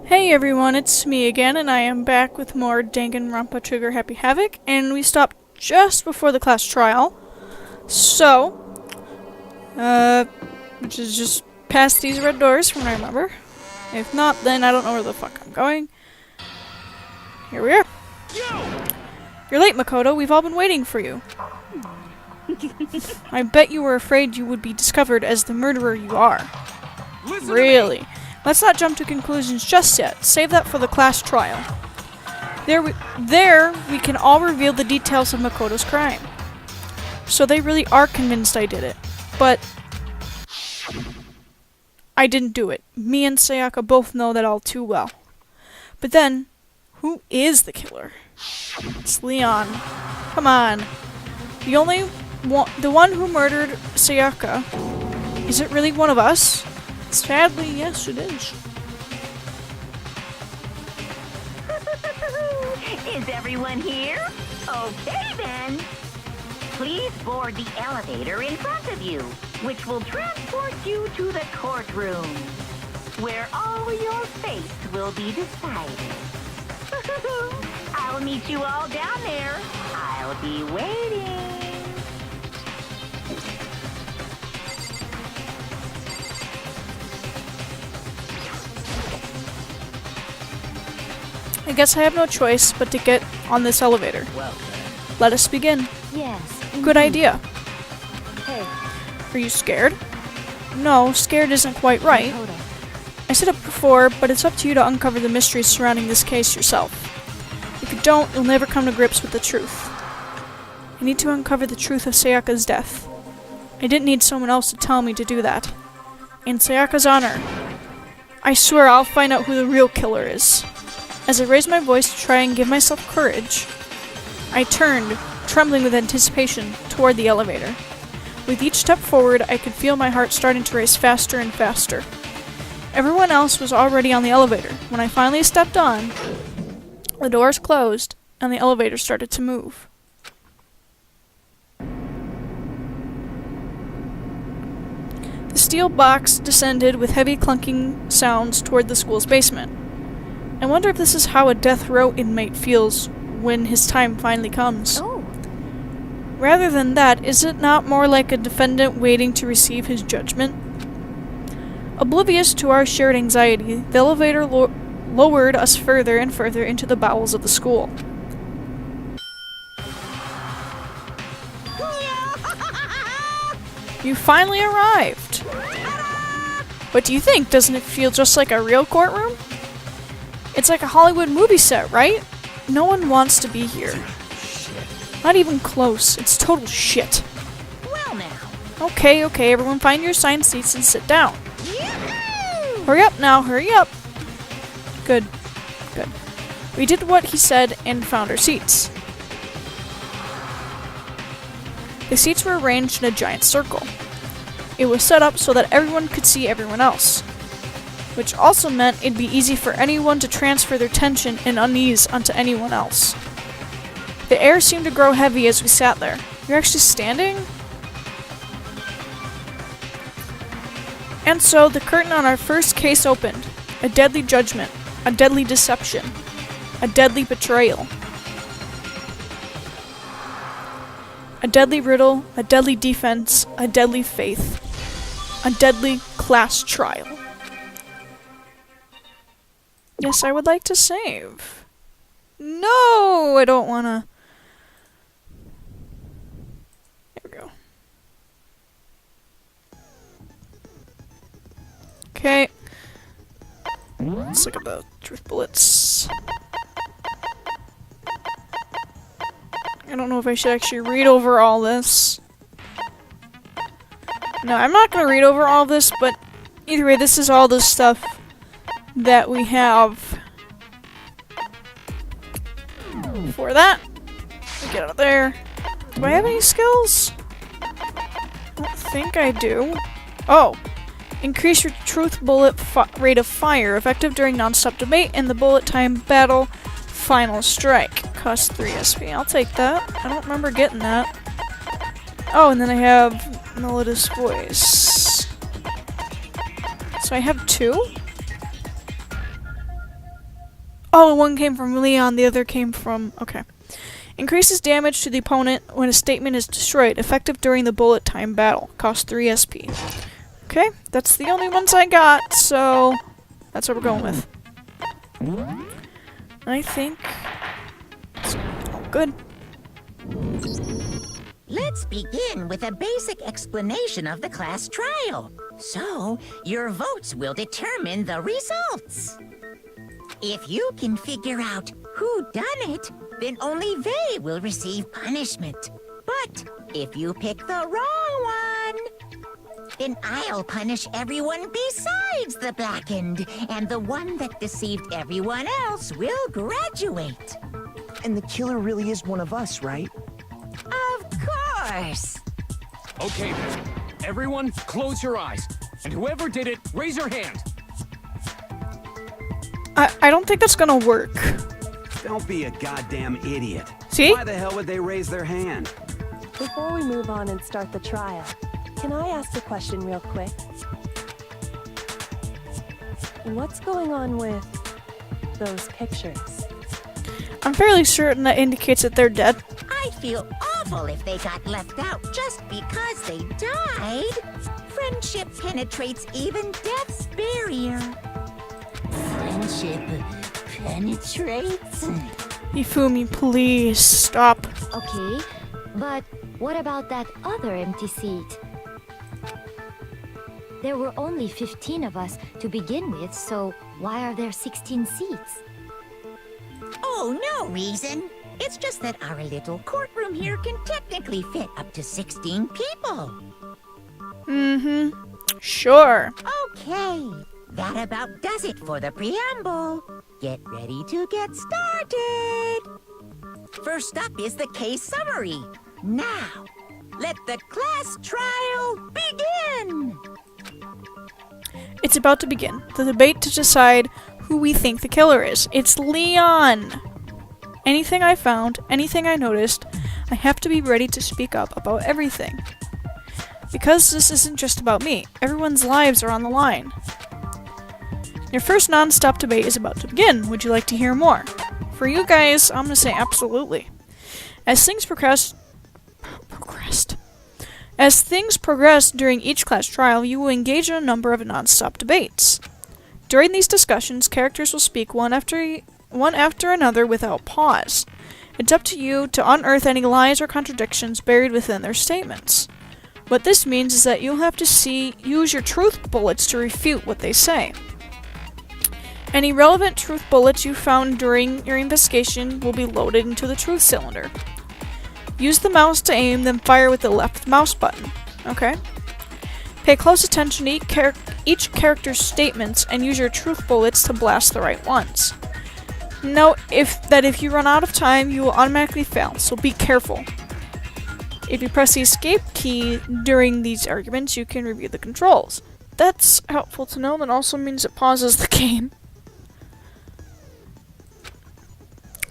Hey everyone, it's me again, and I am back with more Danganronpa Trigger Happy Havoc, and we stopped just before the class trial. So, which is just past these red doors from what I remember. If not, then I don't know where the fuck I'm going. Here we are. You're late, Makoto. We've all been waiting for you. I bet you were afraid you would be discovered as the murderer you are. Really? Let's not jump to conclusions just yet. Save that for the class trial. There we can all reveal the details of Makoto's crime. So they really are convinced I did it. But I didn't do it. Me and Sayaka both know that all too well. But then, who is the killer? It's Leon. Come on. The one who murdered Sayaka. Is it really one of us? Sadly, yes, it is. Is everyone here? Okay, then. Please board the elevator in front of you, which will transport you to the courtroom, where all your fate will be decided. I'll meet you all down there. I'll be waiting. I guess I have no choice but to get on this elevator. Well, Let us begin. Yes. Good idea. Hey, Are you scared? No, scared isn't quite right. Makoto. I said it before, but it's up to you to uncover the mysteries surrounding this case yourself. If you don't, you'll never come to grips with the truth. I need to uncover the truth of Sayaka's death. I didn't need someone else to tell me to do that. In Sayaka's honor, I swear I'll find out who the real killer is. As I raised my voice to try and give myself courage, I turned, trembling with anticipation, toward the elevator. With each step forward, I could feel my heart starting to race faster and faster. Everyone else was already on the elevator. When I finally stepped on, the doors closed, and the elevator started to move. The steel box descended with heavy clunking sounds toward the school's basement. I wonder if this is how a death row inmate feels when his time finally comes. Oh, Rather than that, is it not more like a defendant waiting to receive his judgment? Oblivious to our shared anxiety, the elevator lowered us further and further into the bowels of the school. You finally arrived! What do you think? Doesn't it feel just like a real courtroom? It's like a Hollywood movie set, right? No one wants to be here. Not even close. It's total shit. well now. Okay, everyone find your assigned seats and sit down. Yoo-hoo! Hurry up now, hurry up! Good. We did what he said and found our seats. The seats were arranged in a giant circle. It was set up so that everyone could see everyone else, which also meant it'd be easy for anyone to transfer their tension and unease onto anyone else. The air seemed to grow heavy as we sat there. You're actually standing? And so the curtain on our first case opened. A deadly judgment, a deadly deception, a deadly betrayal. A deadly riddle, a deadly defense, a deadly faith, a deadly class trial. Yes, I would like to save. No, I don't wanna. There we go. Okay. Let's look at the truth bullets. I don't know if I should actually read over all this. No, I'm not gonna read over all this, but either way, this is all the stuff that we have for that. Get out of there. Do I have any skills? I don't think I do. Oh. Increase your truth bullet rate of fire, effective during non-stop debate, and the bullet time battle final strike. Cost 3 SP. I'll take that. I don't remember getting that. Oh, and then I have Melodious Voice. So I have 2? Oh, one came from Leon, the other came from... Okay. Increases damage to the opponent when a statement is destroyed, effective during the bullet time battle. Cost 3 SP. Okay, that's the only ones I got, so that's what we're going with. I think it's all good. Let's begin with a basic explanation of the class trial. So, your votes will determine the results. If you can figure out who done it, then only they will receive punishment. But if you pick the wrong one, then I'll punish everyone besides the blackened, and the one that deceived everyone else will graduate. And the killer really is one of us, right? Of course. Okay then. Everyone, close your eyes. And whoever did it, raise your hand. I don't think that's gonna work. Don't be a goddamn idiot. See? Why the hell would they raise their hand? Before we move on and start the trial, can I ask a question real quick? What's going on with those pictures? I'm fairly certain that indicates that they're dead. I'd feel awful if they got left out just because they died. Friendship penetrates even death's barrier. Friendship penetrates? Ifumi, please stop. Okay, but what about that other empty seat? There were only 15 of us to begin with, so why are there 16 seats? Oh, no reason. It's just that our little courtroom here can technically fit up to 16 people. Mm-hmm. Sure. Okay, that about does it for the preamble. Get ready to get started. First up is the case summary. Now, let the class trial begin. It's about to begin. The debate to decide who we think the killer is. It's Leon! Anything I found, anything I noticed, I have to be ready to speak up about everything. Because this isn't just about me. Everyone's lives are on the line. Your first non-stop debate is about to begin. Would you like to hear more? For you guys, I'm gonna say absolutely. As things progressed during each class trial, you will engage in a number of non-stop debates. During these discussions, characters will speak one after another without pause. It's up to you to unearth any lies or contradictions buried within their statements. What this means is that you'll have to use your truth bullets to refute what they say. Any relevant truth bullets you found during your investigation will be loaded into the truth cylinder. Use the mouse to aim, then fire with the left mouse button. Okay? Pay close attention to each character's statements and use your truth bullets to blast the right ones. Note that if you run out of time, you will automatically fail, so be careful. If you press the escape key during these arguments, you can review the controls. That's helpful to know, that also means it pauses the game.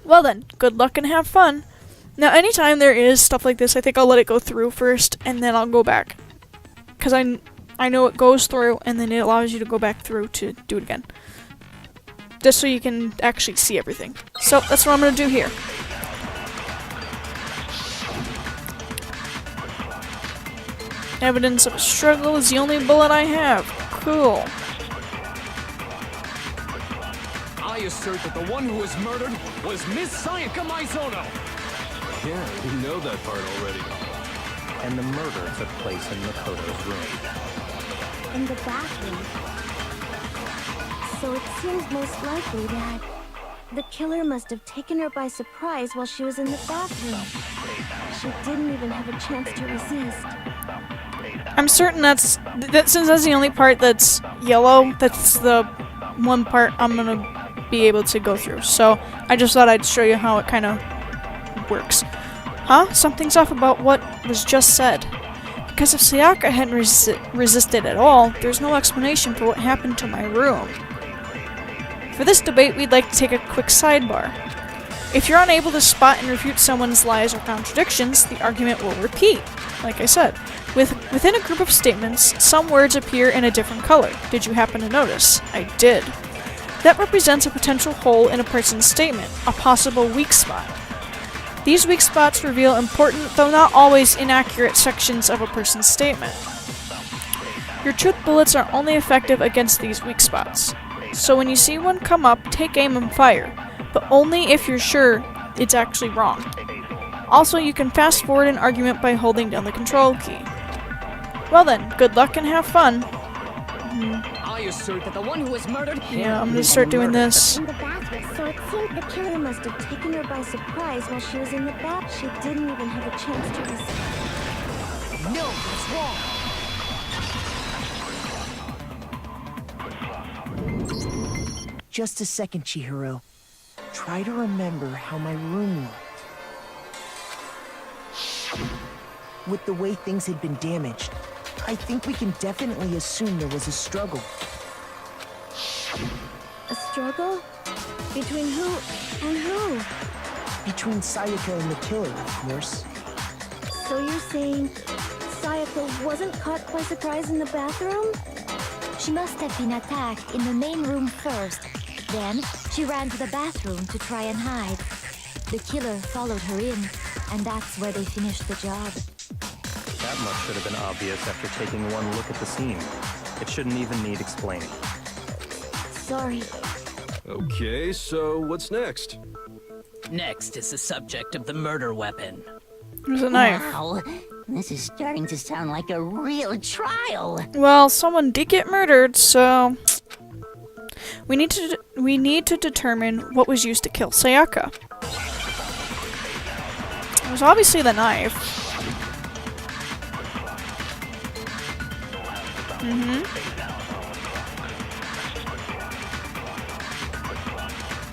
Well then, good luck and have fun. Now, anytime there is stuff like this, I think I'll let it go through first, and then I'll go back. Because I know it goes through, and then it allows you to go back through to do it again. Just so you can actually see everything. So, that's what I'm going to do here. Evidence of a struggle is the only bullet I have. Cool. I assert that the one who was murdered was Miss Sayaka Maizono. Yeah, we know that part already. And the murder took place in Makoto's room. In the bathroom. So it seems most likely that the killer must have taken her by surprise while she was in the bathroom. She didn't even have a chance to resist. I'm certain that since that's the only part that's yellow, that's the one part I'm gonna be able to go through. So I just thought I'd show you how it kind of works. Huh? Something's off about what was just said. Because if Sayaka hadn't resisted at all, there's no explanation for what happened to my room. For this debate, we'd like to take a quick sidebar. If you're unable to spot and refute someone's lies or contradictions, the argument will repeat. Like I said, within a group of statements, some words appear in a different color. Did you happen to notice? I did. That represents a potential hole in a person's statement, a possible weak spot. These weak spots reveal important, though not always inaccurate, sections of a person's statement. Your truth bullets are only effective against these weak spots. So when you see one come up, take aim and fire, but only if you're sure it's actually wrong. Also, you can fast forward an argument by holding down the control key. Well then, good luck and have fun. I assert that the one who was murdered here. Yeah, I'm gonna start doing this. In the bathroom, so it seemed the killer must have taken her by surprise while she was in the bath. She didn't even have a chance to resist. No, that's wrong. Just a second, Chihiro. Try to remember how my room looked. With the way things had been damaged, I think we can definitely assume there was a struggle. A struggle? Between who and who? Between Sayaka and the killer, of course. So you're saying Sayaka wasn't caught by surprise in the bathroom? She must have been attacked in the main room first. Then, she ran to the bathroom to try and hide. The killer followed her in, and that's where they finished the job. That much should have been obvious after taking one look at the scene. It shouldn't even need explaining. Sorry. Okay, so what's next? Next is the subject of the murder weapon. There's a knife. Wow, this is starting to sound like a real trial. Well, someone did get murdered, so we need to determine what was used to kill Sayaka. It was obviously the knife.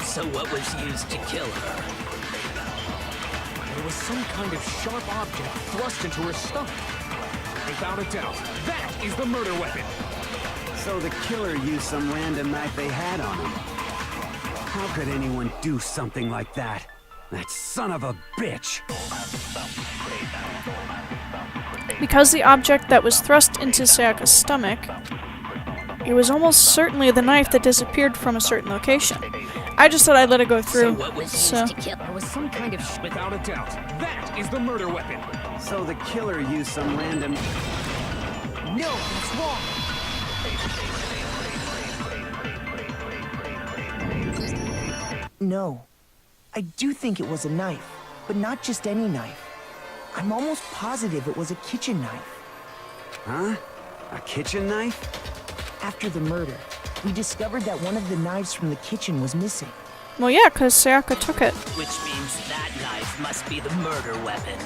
So what was used to kill her? There was some kind of sharp object thrust into her stomach. Without a doubt, that is the murder weapon. So the killer used some random knife they had on him. How could anyone do something like that? That son of a bitch! Because the object that was thrust into Sayaka's stomach, it was almost certainly the knife that disappeared from a certain location. I just thought I'd let it go through. So what was used to kill? There was some kind of without a doubt, that is the murder weapon. So the killer used some random... No, that's wrong. No. I do think it was a knife, but not just any knife. I'm almost positive it was a kitchen knife. Huh? A kitchen knife? After the murder, we discovered that one of the knives from the kitchen was missing. Well, yeah, because Sayaka took it. Which means that knife must be the murder weapon.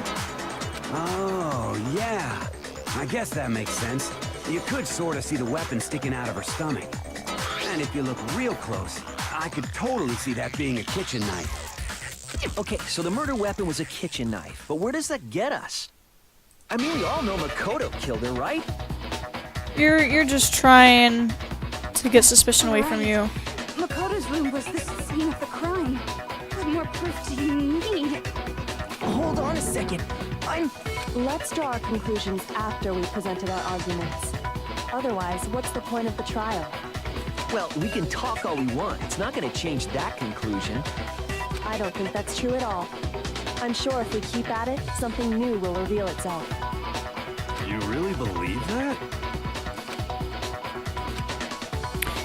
Oh, yeah. I guess that makes sense. You could sort of see the weapon sticking out of her stomach. And if you look real close, I could totally see that being a kitchen knife. Okay, so the murder weapon was a kitchen knife, but where does that get us? I mean, we all know Makoto killed her, right? You're just trying to get suspicion away from you. Makoto's room was the scene of the crime. What more proof do you need? Hold on a second. Let's draw our conclusions after we presented our arguments. Otherwise, what's the point of the trial? Well, we can talk all we want. It's not going to change that conclusion. I don't think that's true at all. I'm sure if we keep at it, something new will reveal itself. You really believe that?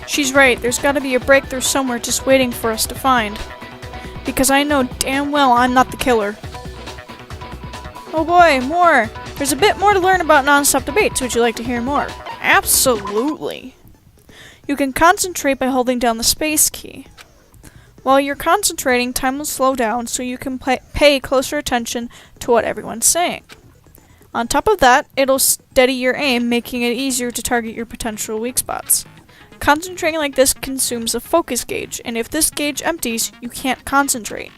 She's right, there's gotta be a breakthrough somewhere just waiting for us to find. Because I know damn well I'm not the killer. Oh boy, more! There's a bit more to learn about non-stop debates. Would you like to hear more? Absolutely! You can concentrate by holding down the space key. While you're concentrating, time will slow down so you can pay closer attention to what everyone's saying. On top of that, it'll steady your aim, making it easier to target your potential weak spots. Concentrating like this consumes a focus gauge, and if this gauge empties, you can't concentrate.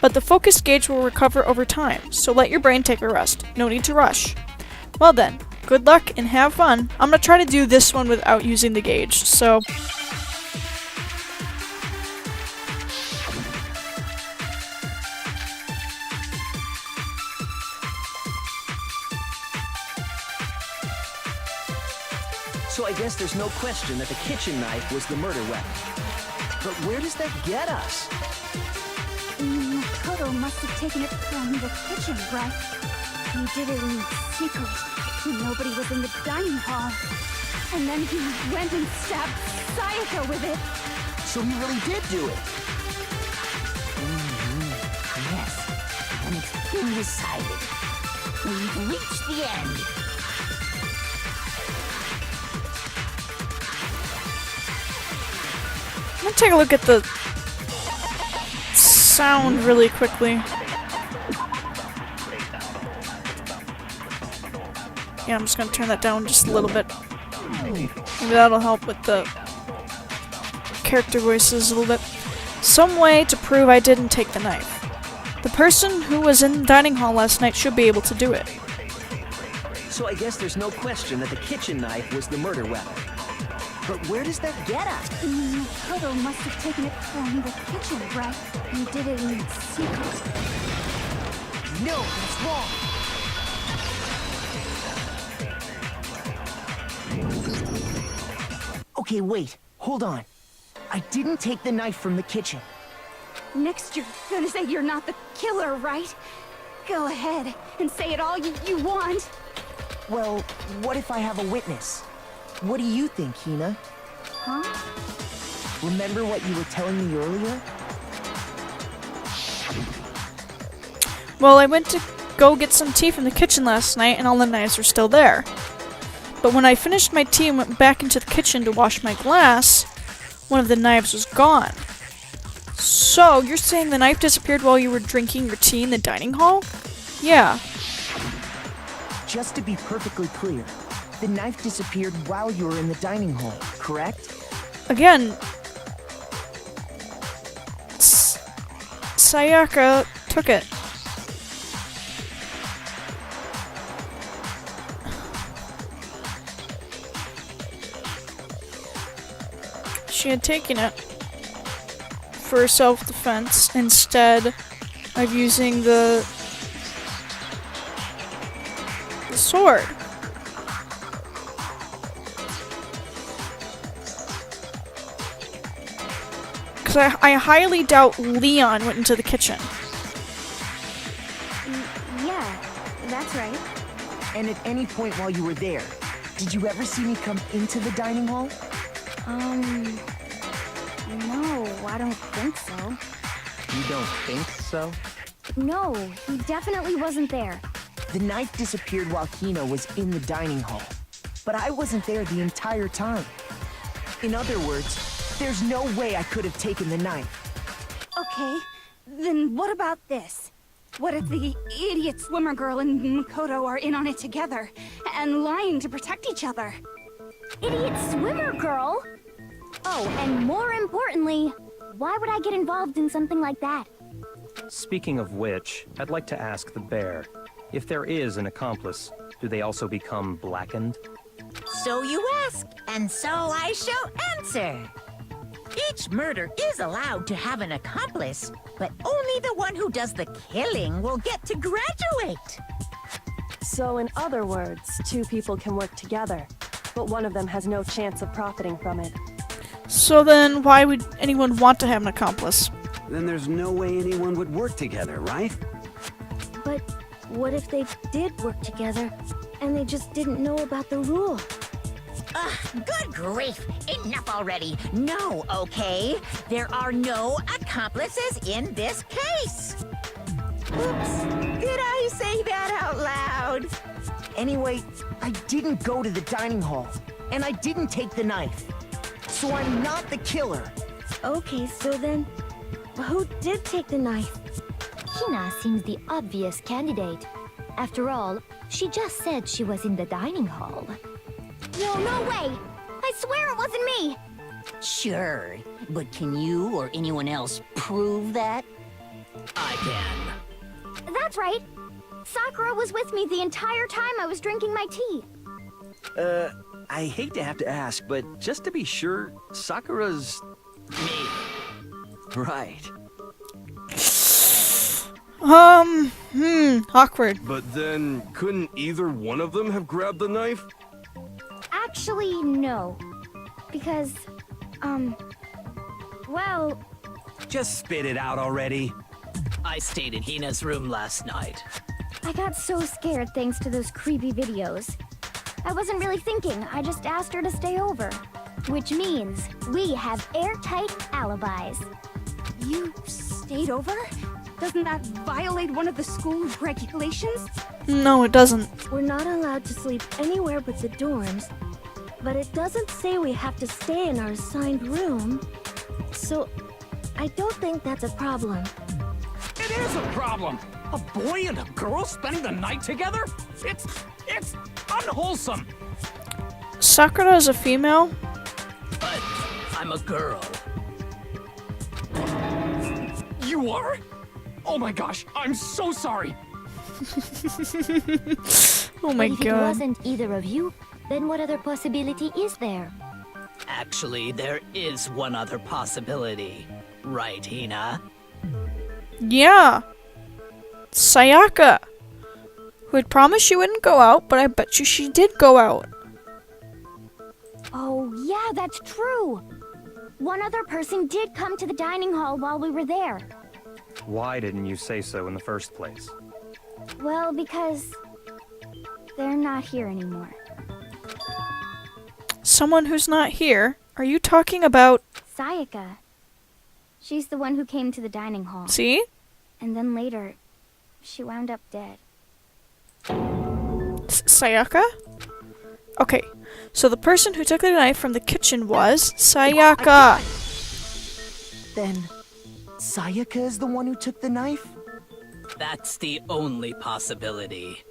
But the focus gauge will recover over time, so let your brain take a rest. No need to rush. Well then, good luck and have fun. I'm gonna try to do this one without using the gauge, so... So I guess there's no question that the kitchen knife was the murder weapon. But where does that get us? Makoto must have taken it from the kitchen, right? He did it in secret. Nobody was in the dining hall. And then he went and stabbed Sayaka with it. So he really did do it. Yes, and it's been decided. We've reached the end. I'm gonna take a look at the sound really quickly. Yeah, I'm just gonna turn that down just a little bit. Maybe that'll help with the character voices a little bit. Some way to prove I didn't take the knife. The person who was in the dining hall last night should be able to do it. So I guess there's no question that the kitchen knife was the murder weapon. But where does that get us? Makoto must have taken it from the kitchen, right? He did it in secret. No, that's wrong. Okay, wait. Hold on. I didn't take the knife from the kitchen. Next you're gonna say you're not the killer, right? Go ahead and say it all you want. Well, what if I have a witness? What do you think, Hina? Huh? Remember what you were telling me earlier? Well, I went to go get some tea from the kitchen last night and all the knives were still there. But when I finished my tea and went back into the kitchen to wash my glass, one of the knives was gone. So, you're saying the knife disappeared while you were drinking your tea in the dining hall? Yeah. Just to be perfectly clear, the knife disappeared while you were in the dining hall, correct? Again, Sayaka took it. She had taken it for self-defense instead of using the sword. Because I highly doubt Leon went into the kitchen. Yeah, that's right. And at any point while you were there, did you ever see me come into the dining hall? No, I don't think so. You don't think so? No, he definitely wasn't there. The knife disappeared while Hina was in the dining hall. But I wasn't there the entire time. In other words, there's no way I could have taken the knife. Okay, then what about this? What if the idiot swimmer girl and Makoto are in on it together, and lying to protect each other? Idiot swimmer girl? Oh, and more importantly, why would I get involved in something like that? Speaking of which, I'd like to ask the bear, if there is an accomplice, do they also become blackened? So you ask, and so I shall answer. Each murder is allowed to have an accomplice, but only the one who does the killing will get to graduate. So in other words, two people can work together, but one of them has no chance of profiting from it. So then, why would anyone want to have an accomplice? Then there's no way anyone would work together, right? But what if they did work together, and they just didn't know about the rule? Ugh, good grief! Enough already! No, okay? There are no accomplices in this case! Oops, did I say that out loud? Anyway, I didn't go to the dining hall, and I didn't take the knife. So I'm not the killer. Okay, so then, who did take the knife? Hina seems the obvious candidate. After all, she just said she was in the dining hall. No way! I swear it wasn't me! Sure, but can you or anyone else prove that? I can. That's right! Sakura was with me the entire time I was drinking my tea. I hate to have to ask, but just to be sure, Sakura's... Me. Right. Awkward. But then, couldn't either one of them have grabbed the knife? Actually, no. Because, Well, Just spit it out already. I stayed in Hina's room last night. I got so scared thanks to those creepy videos. I wasn't really thinking, I just asked her to stay over. Which means we have airtight alibis. You stayed over? Doesn't that violate one of the school regulations? No, it doesn't. We're not allowed to sleep anywhere but the dorms, but it doesn't say we have to stay in our assigned room. So, I don't think that's a problem. It is a problem! A boy and a girl spending the night together? It's unwholesome! Sakura is a female? But I'm a girl. You are? Oh my gosh, I'm so sorry! Oh my If it god. wasn't either of you, then what other possibility is there? Actually, there is one other possibility. Right, Hina? Yeah. Sayaka. Who had promised she wouldn't go out, but I bet you she did go out. Oh, yeah, that's true. One other person did come to the dining hall while we were there. Why didn't you say so in the first place? Well, because they're not here anymore. Someone who's not here? Are you talking about... Sayaka. She's the one who came to the dining hall. See? And then later, she wound up dead. Sayaka? Okay, so the person who took the knife from the kitchen was Sayaka. Then, Sayaka is the one who took the knife? That's the only possibility.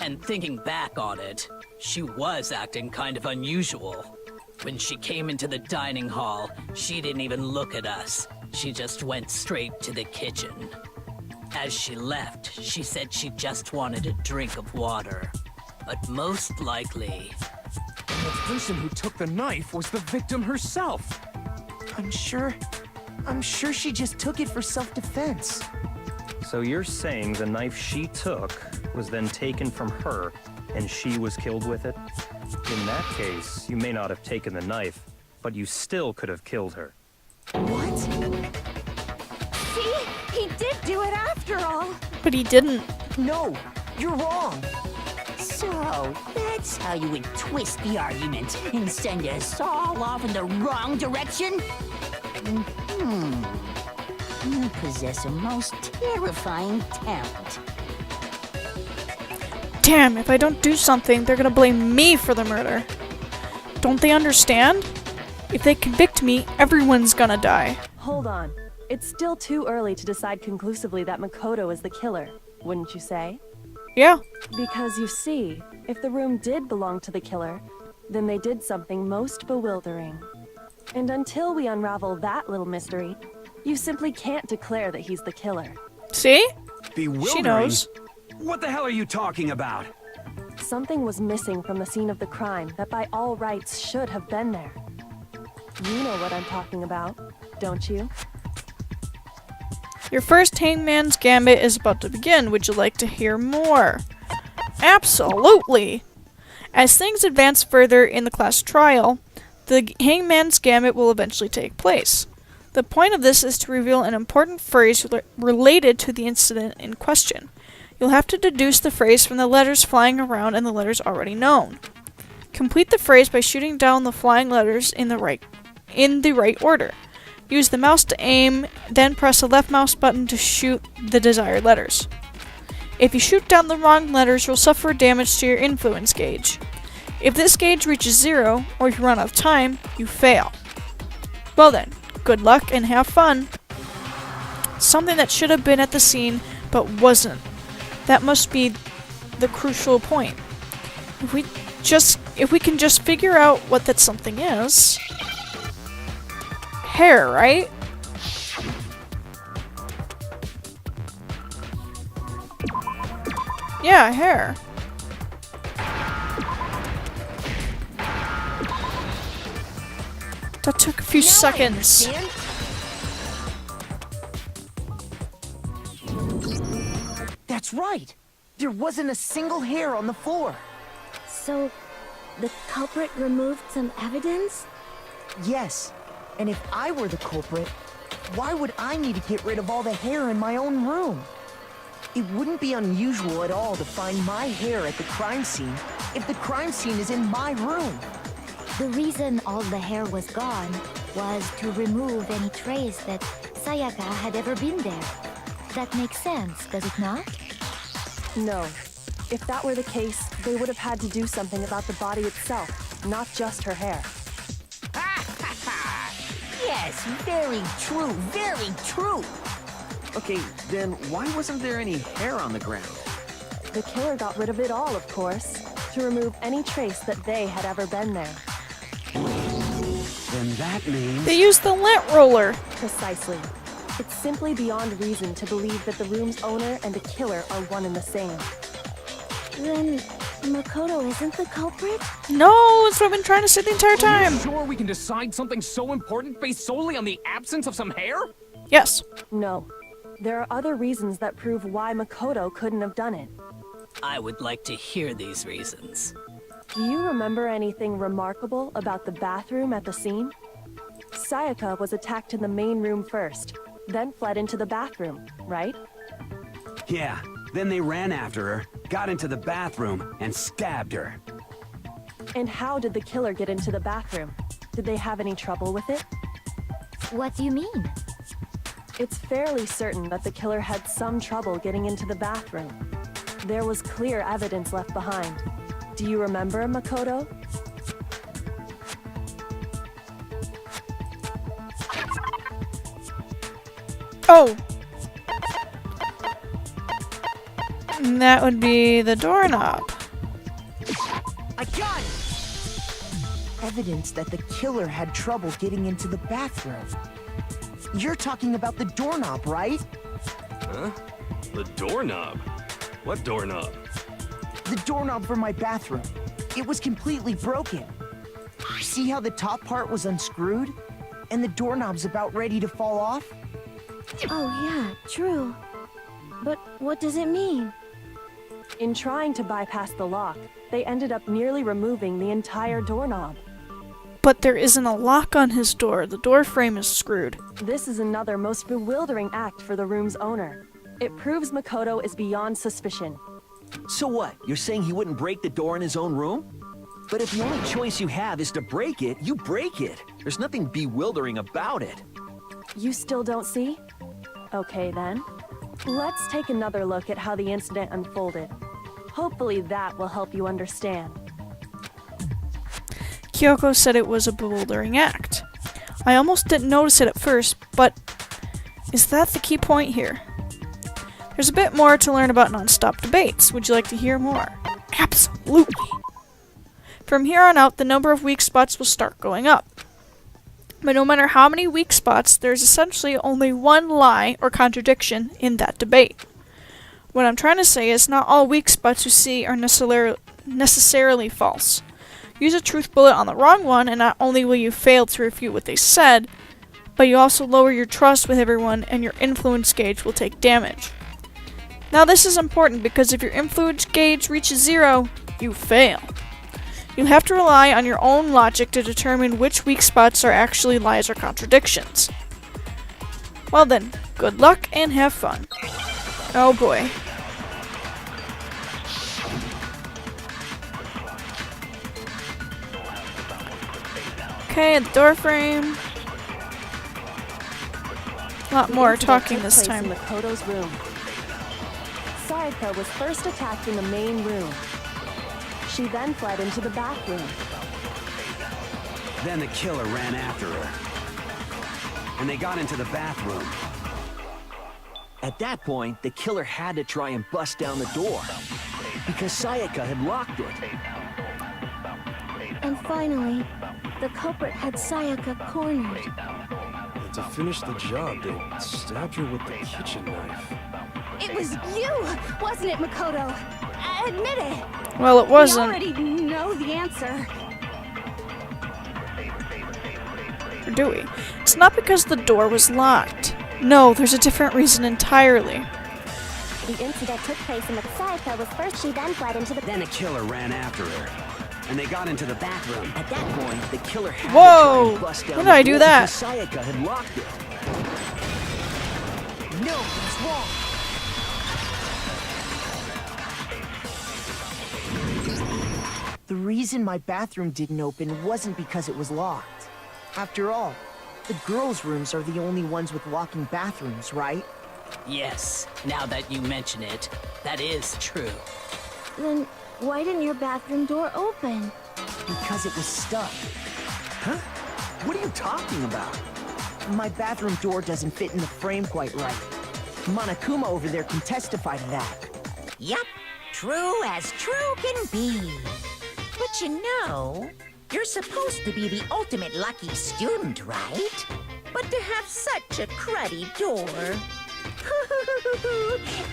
And thinking back on it, she was acting kind of unusual. When she came into the dining hall, she didn't even look at us. She just went straight to the kitchen. As she left, she said she just wanted a drink of water. But most likely... The person who took the knife was the victim herself. I'm sure she just took it for self-defense. So you're saying the knife she took was then taken from her, and she was killed with it? In that case, you may not have taken the knife, but you still could have killed her. What? See? He did do it after all! But he didn't. No, you're wrong. So, that's how you would twist the argument and send us all off in the wrong direction? You possess a most terrifying talent. Damn, if I don't do something, they're gonna blame me for the murder. Don't they understand? If they convict me, everyone's gonna die. Hold on. It's still too early to decide conclusively that Makoto is the killer, wouldn't you say? Yeah. Because you see, if the room did belong to the killer, then they did something most bewildering. And until we unravel that little mystery, you simply can't declare that he's the killer. See? Bewildering? She knows. What the hell are you talking about? Something was missing from the scene of the crime that by all rights should have been there. You know what I'm talking about, don't you? Your first Hangman's Gambit is about to begin. Would you like to hear more? Absolutely! As things advance further in the class trial, the Hangman's Gambit will eventually take place. The point of this is to reveal an important phrase related to the incident in question. You'll have to deduce the phrase from the letters flying around and the letters already known. Complete the phrase by shooting down the flying letters in the right order. Use the mouse to aim, then press the left mouse button to shoot the desired letters. If you shoot down the wrong letters, you'll suffer damage to your influence gauge. If this gauge reaches 0, or if you run out of time, you fail. Well then, good luck and have fun. Something that should have been at the scene, but wasn't. That must be the crucial point. If we can just figure out what that something is... Hair, right? Yeah, hair. That took a few seconds. That's right. There wasn't a single hair on the floor. So, the culprit removed some evidence? Yes. And if I were the culprit, why would I need to get rid of all the hair in my own room? It wouldn't be unusual at all to find my hair at the crime scene if the crime scene is in my room. The reason all the hair was gone was to remove any trace that Sayaka had ever been there. That makes sense, does it not? No. If that were the case, they would have had to do something about the body itself, not just her hair. Yes, very true, very true. Okay, then why wasn't there any hair on the ground? The killer got rid of it all, of course, to remove any trace that they had ever been there. Then that means... They used the lint roller. Precisely. It's simply beyond reason to believe that the room's owner and the killer are one and the same. Then Makoto isn't the culprit? No, that's what I've been trying to say the entire time. Are you sure we can decide something so important based solely on the absence of some hair? Yes. No. There are other reasons that prove why Makoto couldn't have done it. I would like to hear these reasons. Do you remember anything remarkable about the bathroom at the scene? Sayaka was attacked in the main room first, then fled into the bathroom, right? Yeah, then they ran after her, got into the bathroom, and stabbed her. And how did the killer get into the bathroom? Did they have any trouble with it? What do you mean? It's fairly certain that the killer had some trouble getting into the bathroom. There was clear evidence left behind. Do you remember, Makoto? Oh. And that would be the doorknob. I got it! Evidence that the killer had trouble getting into the bathroom. You're talking about the doorknob, right? Huh? The doorknob? What doorknob? The doorknob for my bathroom. It was completely broken. See how the top part was unscrewed? And the doorknob's about ready to fall off? Oh yeah, true. But what does it mean? In trying to bypass the lock, they ended up nearly removing the entire doorknob. But there isn't a lock on his door. The door frame is screwed. This is another most bewildering act for the room's owner. It proves Makoto is beyond suspicion. So what? You're saying he wouldn't break the door in his own room? But if the only choice you have is to break it, you break it. There's nothing bewildering about it. You still don't see? Okay then. Let's take another look at how the incident unfolded. Hopefully that will help you understand. Kyoko said it was a bewildering act. I almost didn't notice it at first, but is that the key point here? There's a bit more to learn about non-stop debates. Would you like to hear more? Absolutely! From here on out, the number of weak spots will start going up. But no matter how many weak spots, there's essentially only one lie or contradiction in that debate. What I'm trying to say is not all weak spots you see are necessarily false. Use a truth bullet on the wrong one, and not only will you fail to refute what they said, but you also lower your trust with everyone and your influence gauge will take damage. Now this is important because if your influence gauge reaches 0, you fail. You'll have to rely on your own logic to determine which weak spots are actually lies or contradictions. Well then, good luck and have fun. Oh boy. Okay, the door frame. A lot more talking this time. In Makoto's room. Sayaka was first attacked in the main room. She then fled into the bathroom. Then the killer ran after her. And they got into the bathroom. At that point, the killer had to try and bust down the door, because Sayaka had locked it. And finally, the culprit had Sayaka cornered. And to finish the job, they stabbed her with the kitchen knife. It was you, wasn't it, Makoto? Admit it! Well, it wasn't. We already know the answer. Or do we? It's not because the door was locked. No, there's a different reason entirely. The incident took place in the Sayaka was first, she then fled into the... Then a killer ran after her. and they got into the bathroom. At that point, the killer had Whoa! to try and bust down When did I the do door that? because Sayaka had locked it. No, he's wrong. The reason my bathroom didn't open wasn't because it was locked. After all, the girls' rooms are the only ones with locking bathrooms, right? Yes, now that you mention it, that is true. Then why didn't your bathroom door open? Because it was stuck. Huh? What are you talking about? My bathroom door doesn't fit in the frame quite right. Monokuma over there can testify to that. Yup, true as true can be. But you know, you're supposed to be the ultimate lucky student, right? But to have such a cruddy door...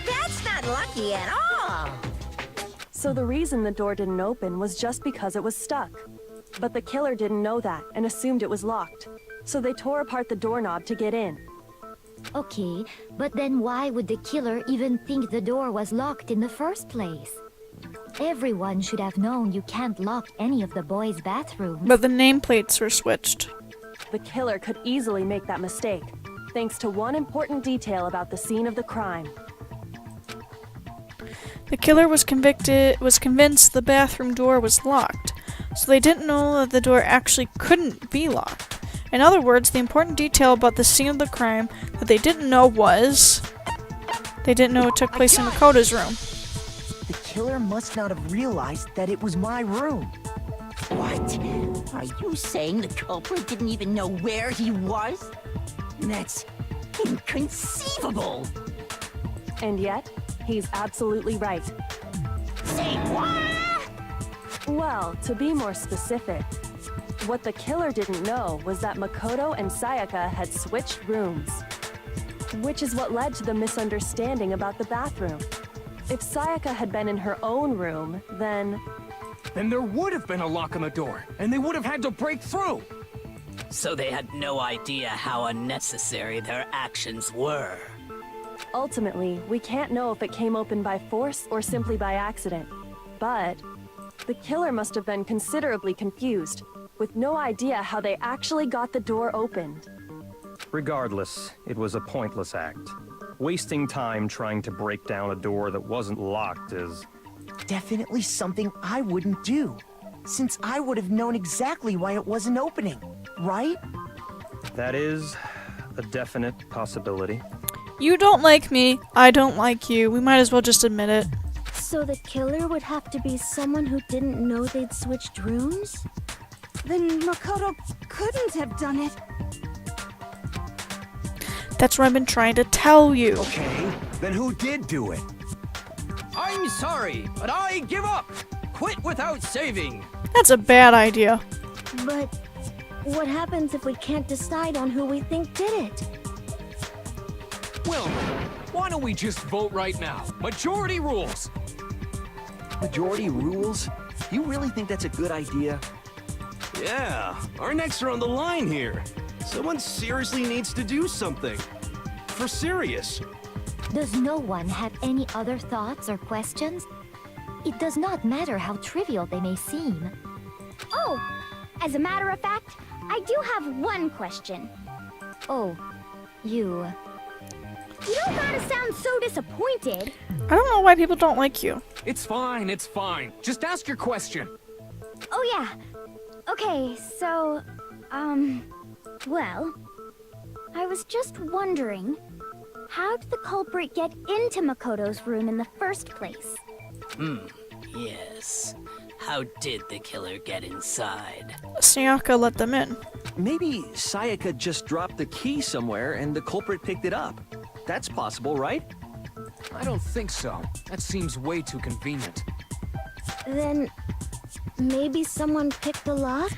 that's not lucky at all! So the reason the door didn't open was just because it was stuck. But the killer didn't know that and assumed it was locked. So they tore apart the doorknob to get in. Okay, but then why would the killer even think the door was locked in the first place? Everyone should have known you can't lock any of the boys' bathrooms. But the nameplates were switched. The killer could easily make that mistake, thanks to one important detail about the scene of the crime. The killer was convinced the bathroom door was locked, so they didn't know that the door actually couldn't be locked. In other words, the important detail about the scene of the crime that they didn't know was... they didn't know it took place in Makoto's room. The killer must not have realized that it was my room. What? Are you saying the culprit didn't even know where he was? That's inconceivable! And yet, he's absolutely right. Say what? Well, to be more specific, what the killer didn't know was that Makoto and Sayaka had switched rooms. Which is what led to the misunderstanding about the bathroom. If Sayaka had been in her own room, then there would have been a lock on the door, and they would have had to break through! So they had no idea how unnecessary their actions were. ultimately, we can't know if it came open by force or simply by accident. But the killer must have been considerably confused, with no idea how they actually got the door opened. Regardless, it was a pointless act. Wasting time trying to break down a door that wasn't locked is... definitely something I wouldn't do, since I would have known exactly why it wasn't opening, right? That is a definite possibility. You don't like me, I don't like you. We might as well just admit it. So the killer would have to be someone who didn't know they'd switched rooms? Then Makoto couldn't have done it. That's what I've been trying to tell you. Okay, then who did do it? I'm sorry, but I give up. Quit without saving. That's a bad idea. But what happens if we can't decide on who we think did it? Well, why don't we just vote right now? Majority rules! Majority rules? You really think that's a good idea? Yeah, our necks are on the line here. Someone seriously needs to do something. For serious. Does no one have any other thoughts or questions? It does not matter how trivial they may seem. Oh, as a matter of fact, I do have one question. Oh, you... You don't gotta sound so disappointed. I don't know why people don't like you. It's fine, it's fine. Just ask your question. Oh yeah. Okay, so, well, I was just wondering, how did the culprit get into Makoto's room in the first place? Yes. How did the killer get inside? Sayaka let them in. Maybe Sayaka just dropped the key somewhere and the culprit picked it up. That's possible, right? I don't think so. That seems way too convenient. Then maybe someone picked the lock?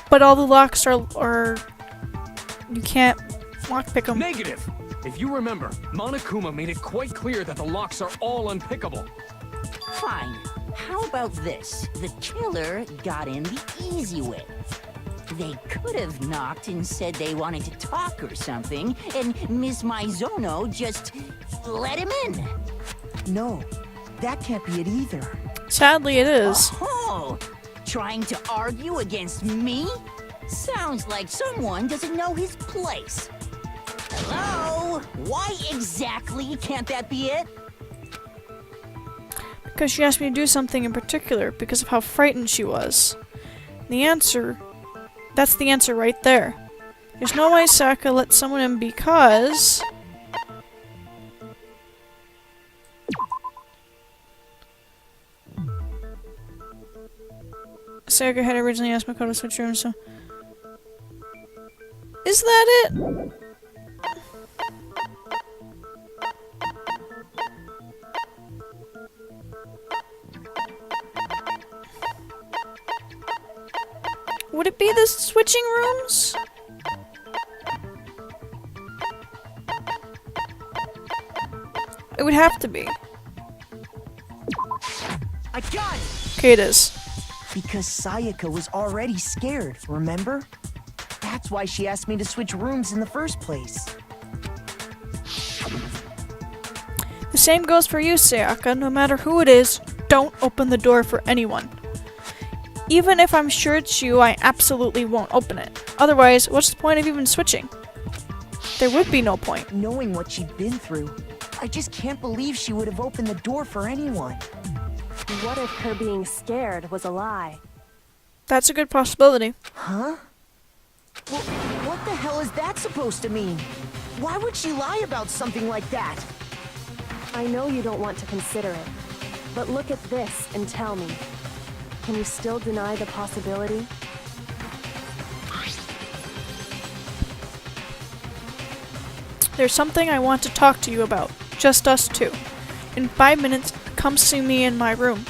But all the locks are you can't lockpick them. Negative! If you remember, Monokuma made it quite clear that the locks are all unpickable. Fine. How about this? The killer got in the easy way. They could have knocked and said they wanted to talk or something, and Miss Maizono just let him in. No, that can't be it either. Sadly, it is. Oh, trying to argue against me? Sounds like someone doesn't know his place. Hello? Why exactly can't that be it? Because she asked me to do something in particular, because of how frightened she was. The answer... That's the answer right there. There's no way Sayaka let someone in because... Sayaka had originally asked Makoto to switch rooms, so... Is that it? Would it be the switching rooms? It would have to be. I got it! Okay, it is. Because Sayaka was already scared, remember? That's why she asked me to switch rooms in the first place. The same goes for you, Sayaka. No matter who it is, don't open the door for anyone. Even if I'm sure it's you, I absolutely won't open it. Otherwise, what's the point of even switching? There would be no point. Knowing what she'd been through, I just can't believe she would have opened the door for anyone. What if her being scared was a lie? That's a good possibility. Huh? Well, what the hell is that supposed to mean? Why would she lie about something like that? I know you don't want to consider it, but look at this and tell me. Can you still deny the possibility? There's something I want to talk to you about. Just us two. In 5 minutes, come see me in my room.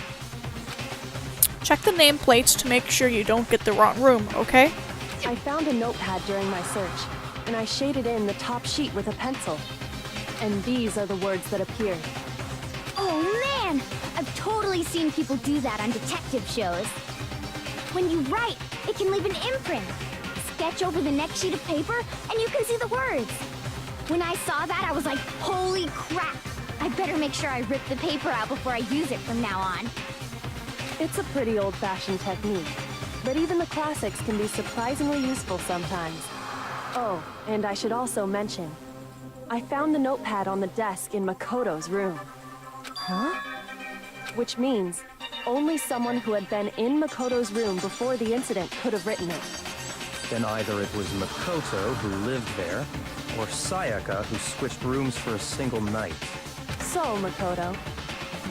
Check the nameplates to make sure you don't get the wrong room, okay? I found a notepad during my search, and I shaded in the top sheet with a pencil. And these are the words that appeared. Oh man! I've totally seen people do that on detective shows. When you write, it can leave an imprint. Sketch over the next sheet of paper, and you can see the words. When I saw that, I was like, holy crap! I better make sure I rip the paper out before I use it from now on. It's a pretty old-fashioned technique, but even the classics can be surprisingly useful sometimes. Oh, and I should also mention, I found the notepad on the desk in Makoto's room. Huh? Which means only someone who had been in Makoto's room before the incident could have written it. Then either it was Makoto who lived there, or Sayaka who switched rooms for a single night. So, Makoto,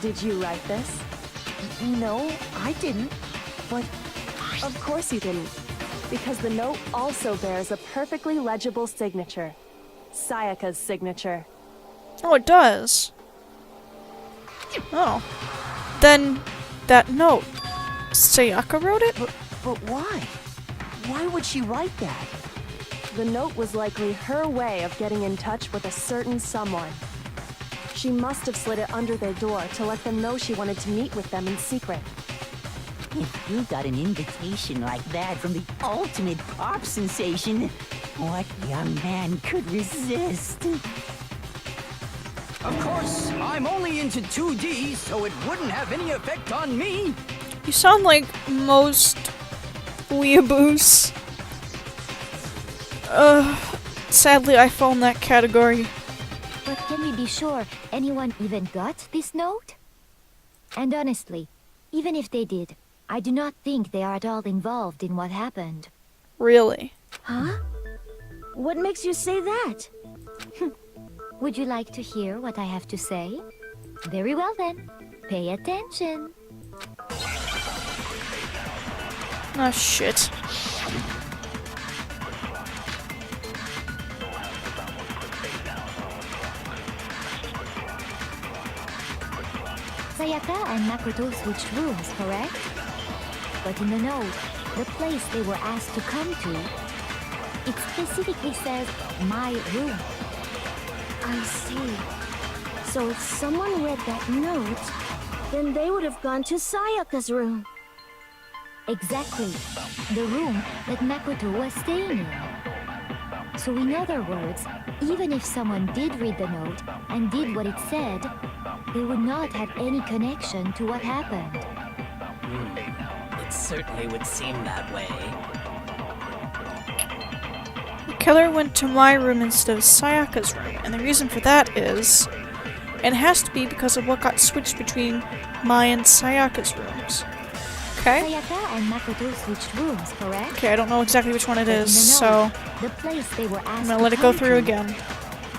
did you write this? No, I didn't. But... Of course you didn't. Because the note also bears a perfectly legible signature. Sayaka's signature. Oh, it does. Oh. Then, that note. Sayaka wrote it? But why? Why would she write that? The note was likely her way of getting in touch with a certain someone. She must have slid it under their door to let them know she wanted to meet with them in secret. If you got an invitation like that from the ultimate pop sensation, what young man could resist? Of course, I'm only into 2D, so it wouldn't have any effect on me. You sound like most weeaboos. Sadly, I fall in that category. But can we be sure anyone even got this note? And honestly, even if they did, I do not think they are at all involved in what happened. Really? Huh? What makes you say that? Would you like to hear what I have to say? Very well then. Pay attention. Oh shit. Sayaka and Makoto switched rooms, correct? But in the note, the place they were asked to come to, it specifically says, my room. I see. So if someone read that note, then they would have gone to Sayaka's room. Exactly. The room that Makoto was staying in. So in other words, even if someone did read the note and did what it said, they would not have any connection to what happened. It's certainly would seem that way. The killer went to my room instead of Sayaka's room, and the reason for that is... it has to be because of what got switched between my and Sayaka's rooms. Okay? Sayaka and Makoto switched rooms, correct? Okay, I don't know exactly which one it But in is, the so... note, the place they were asked I'm gonna to let it go come through to, again.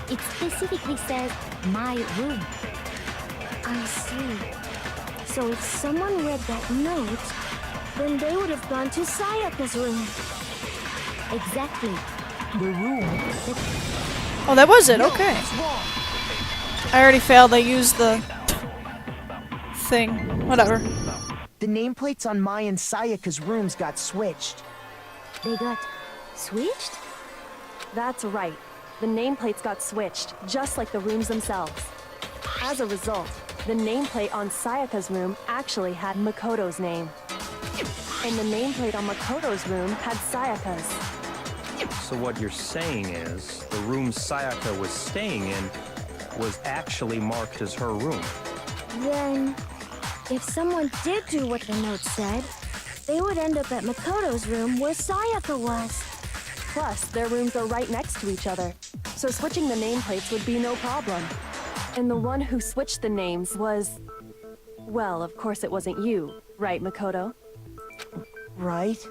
It specifically says, my room. I see. So if someone read that note, then they would have gone to Sayaka's room. Exactly. The room. Oh, that was it, okay. I already failed, I used the... thing. Whatever. The nameplates on Mai and Sayaka's rooms got switched. They got switched? That's right. The nameplates got switched, just like the rooms themselves. As a result, the nameplate on Sayaka's room actually had Makoto's name. And the nameplate on Makoto's room had Sayaka's. So what you're saying is, the room Sayaka was staying in was actually marked as her room. Then, if someone did do what the note said, they would end up at Makoto's room where Sayaka was. Plus, their rooms are right next to each other, so switching the nameplates would be no problem. And the one who switched the names was... well, of course it wasn't you, right, Makoto? Right?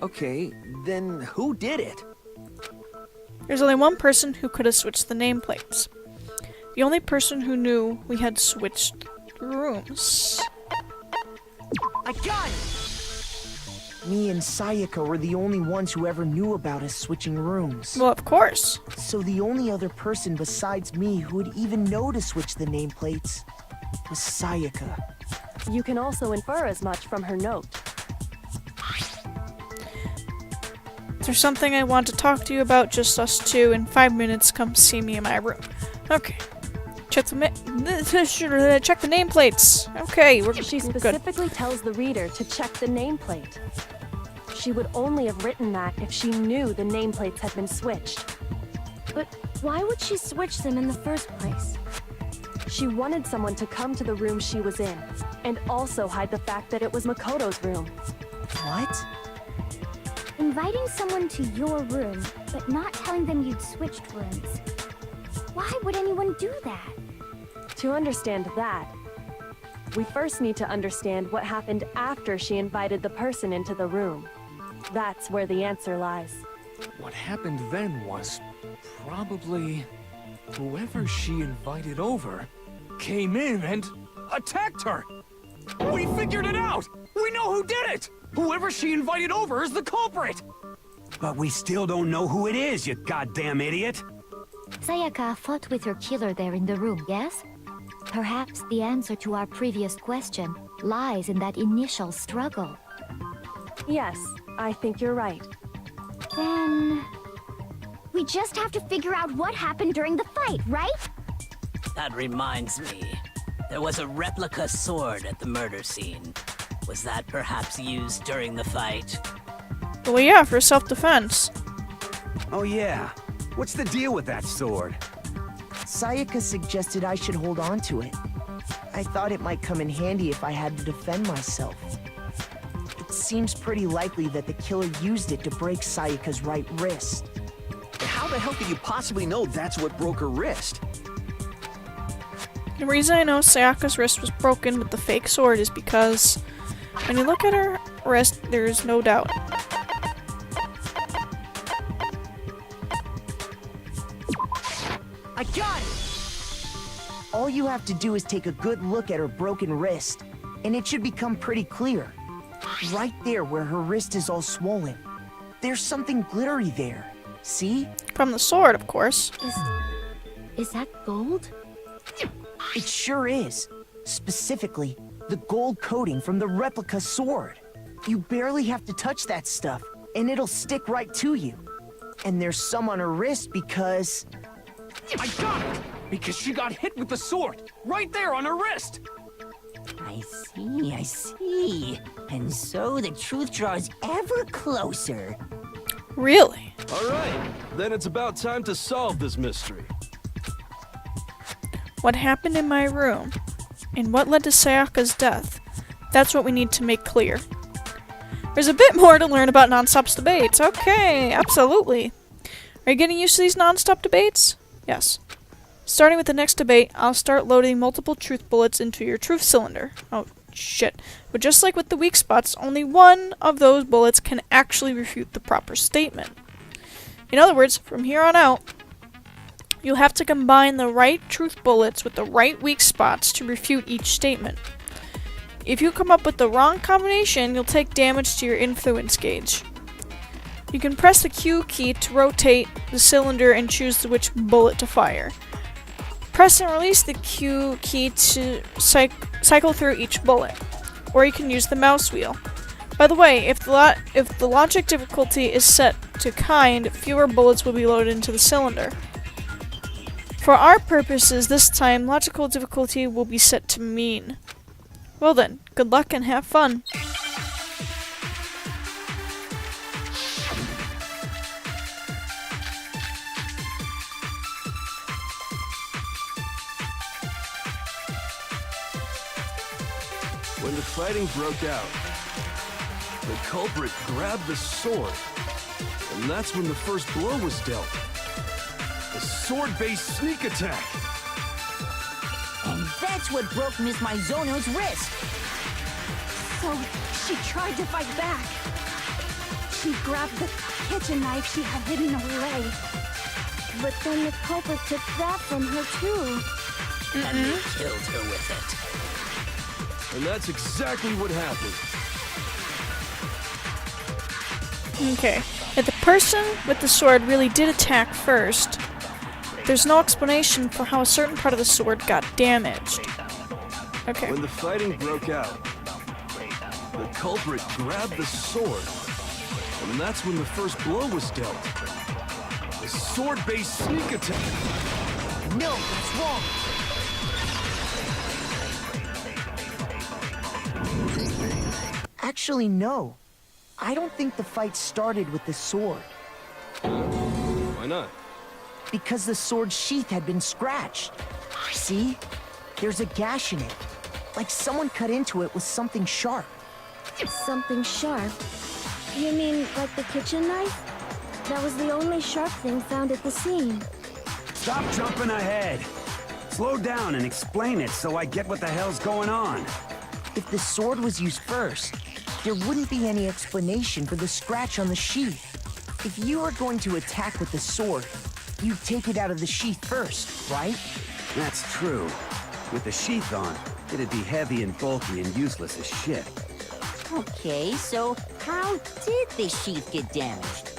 Okay, then who did it? There's only one person who could have switched the nameplates. The only person who knew we had switched rooms. I got it! Me and Sayaka were the only ones who ever knew about us switching rooms. Well, of course. So the only other person besides me who would even know to switch the nameplates was Sayaka. You can also infer as much from her note. There's something I want to talk to you about, just us two. In 5 minutes, come see me in my room. Okay. Check the nameplates. Okay, we're She good. specifically tells the reader to check the nameplate. She would only have written that if she knew the nameplates had been switched. But why would she switch them in the first place? She wanted someone to come to the room she was in, and also hide the fact that it was Makoto's room. What? Inviting someone to your room, but not telling them you'd switched rooms. Why would anyone do that? To understand that, we first need to understand what happened after she invited the person into the room. That's where the answer lies. What happened then was probably whoever she invited over came in and attacked her. We figured it out! We know who did it! Whoever she invited over is the culprit! But we still don't know who it is, you goddamn idiot! Sayaka fought with her killer there in the room, yes? Perhaps the answer to our previous question lies in that initial struggle. Yes, I think you're right. Then... we just have to figure out what happened during the fight, right? That reminds me. There was a replica sword at the murder scene. Was that perhaps used during the fight? Well, yeah, for self-defense. Oh yeah. What's the deal with that sword? Sayaka suggested I should hold on to it. I thought it might come in handy if I had to defend myself. It seems pretty likely that the killer used it to break Sayaka's right wrist. How the hell could you possibly know that's what broke her wrist? The reason I know Sayaka's wrist was broken with the fake sword is because when you look at her wrist, there is no doubt. I got it! All you have to do is take a good look at her broken wrist, and it should become pretty clear. Right there where her wrist is all swollen. There's something glittery there. See? From the sword, of course. Is that gold? It sure is. Specifically, the gold coating from the replica sword. You barely have to touch that stuff, and it'll stick right to you. And there's some on her wrist because... I got it! Because she got hit with the sword! Right there on her wrist! I see. And so the truth draws ever closer. Really? All right, then it's about time to solve this mystery. What happened in my room, and what led to Sayaka's death, that's what we need to make clear. There's a bit more to learn about non-stop debates. Okay, absolutely. Are you getting used to these non-stop debates? Yes. Starting with the next debate, I'll start loading multiple truth bullets into your truth cylinder. Oh, shit. But just like with the weak spots, only one of those bullets can actually refute the proper statement. In other words, from here on out, you'll have to combine the right truth bullets with the right weak spots to refute each statement. If you come up with the wrong combination, you'll take damage to your influence gauge. You can press the Q key to rotate the cylinder and choose which bullet to fire. Press and release the Q key to cycle through each bullet, or you can use the mouse wheel. By the way, if the logic difficulty is set to kind, fewer bullets will be loaded into the cylinder. For our purposes this time, logical difficulty will be set to mean. Well then, good luck and have fun. When the fighting broke out, the culprit grabbed the sword, and that's when the first blow was dealt. A sword-based sneak attack. And that's what broke Miss Maizono's wrist. So, she tried to fight back. She grabbed the kitchen knife she had hidden away. But then the culprit took that from her too. And they killed her with it. And that's exactly what happened. Okay, if the person with the sword really did attack first, there's no explanation for how a certain part of the sword got damaged. Okay. When the fighting broke out, the culprit grabbed the sword, and that's when the first blow was dealt. A sword-based sneak attack. No, it's wrong. Actually, no. I don't think the fight started with the sword. Why not? Because the sword's sheath had been scratched. See? There's a gash in it. Like someone cut into it with something sharp. Something sharp? You mean like the kitchen knife? That was the only sharp thing found at the scene. Stop jumping ahead. Slow down and explain it so I get what the hell's going on. If the sword was used first, there wouldn't be any explanation for the scratch on the sheath. If you were going to attack with the sword, you'd take it out of the sheath first, right? That's true. With the sheath on, it'd be heavy and bulky and useless as shit. Okay, so how did the sheath get damaged?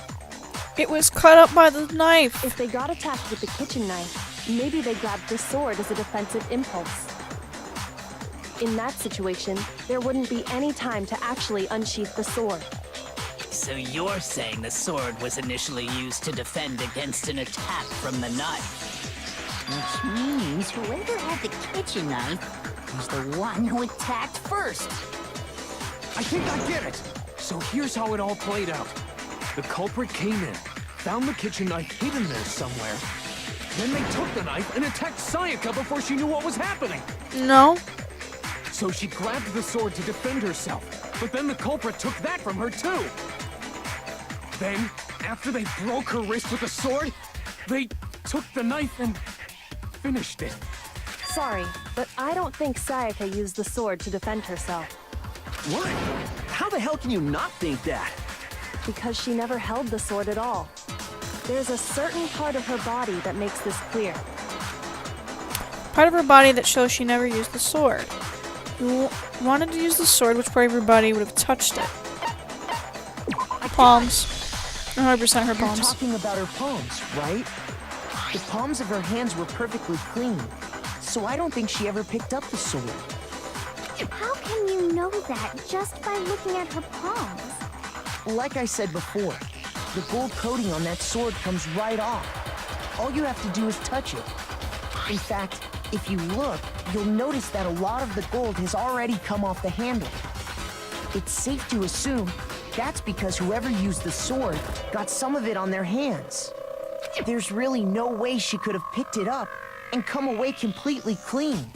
It was cut up by the knife. If they got attacked with the kitchen knife, maybe they grabbed the sword as a defensive impulse. In that situation, there wouldn't be any time to actually unsheath the sword. So you're saying the sword was initially used to defend against an attack from the knife? Which means whoever had the kitchen knife was the one who attacked first. I think I get it. So here's how it all played out. The culprit came in, found the kitchen knife hidden there somewhere. Then they took the knife and attacked Sayaka before she knew what was happening. No. So she grabbed the sword to defend herself, but then the culprit took that from her too. Then, after they broke her wrist with the sword, they took the knife and finished it. Sorry, but I don't think Sayaka used the sword to defend herself. What? How the hell can you not think that? Because she never held the sword at all. There's a certain part of her body that makes this clear. Part of her body that shows she never used the sword. You wanted to use the sword, which part of her body would have touched it? Palms. 100% her palms. You're talking about her palms, right? The palms of her hands were perfectly clean, so I don't think she ever picked up the sword. How can you know that just by looking at her palms? Like I said before, the gold coating on that sword comes right off. All you have to do is touch it. In fact, if you look, you'll notice that a lot of the gold has already come off the handle. It's safe to assume that's because whoever used the sword got some of it on their hands. There's really no way she could have picked it up and come away completely clean.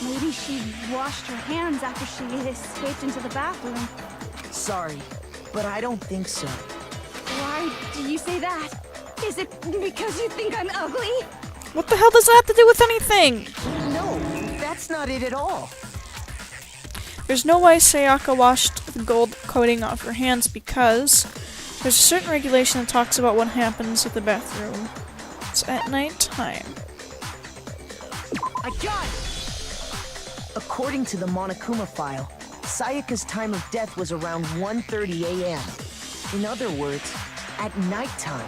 Maybe she washed her hands after she escaped into the bathroom. Sorry, but I don't think so. Why do you say that? Is it because you think I'm ugly? What the hell does that have to do with anything? No, that's not it at all. There's no way Sayaka washed the gold coating off her hands because there's a certain regulation that talks about what happens at the bathroom. It's at night time. I got it! According to the Monokuma file, Sayaka's time of death was around 1:30 a.m. In other words, at nighttime.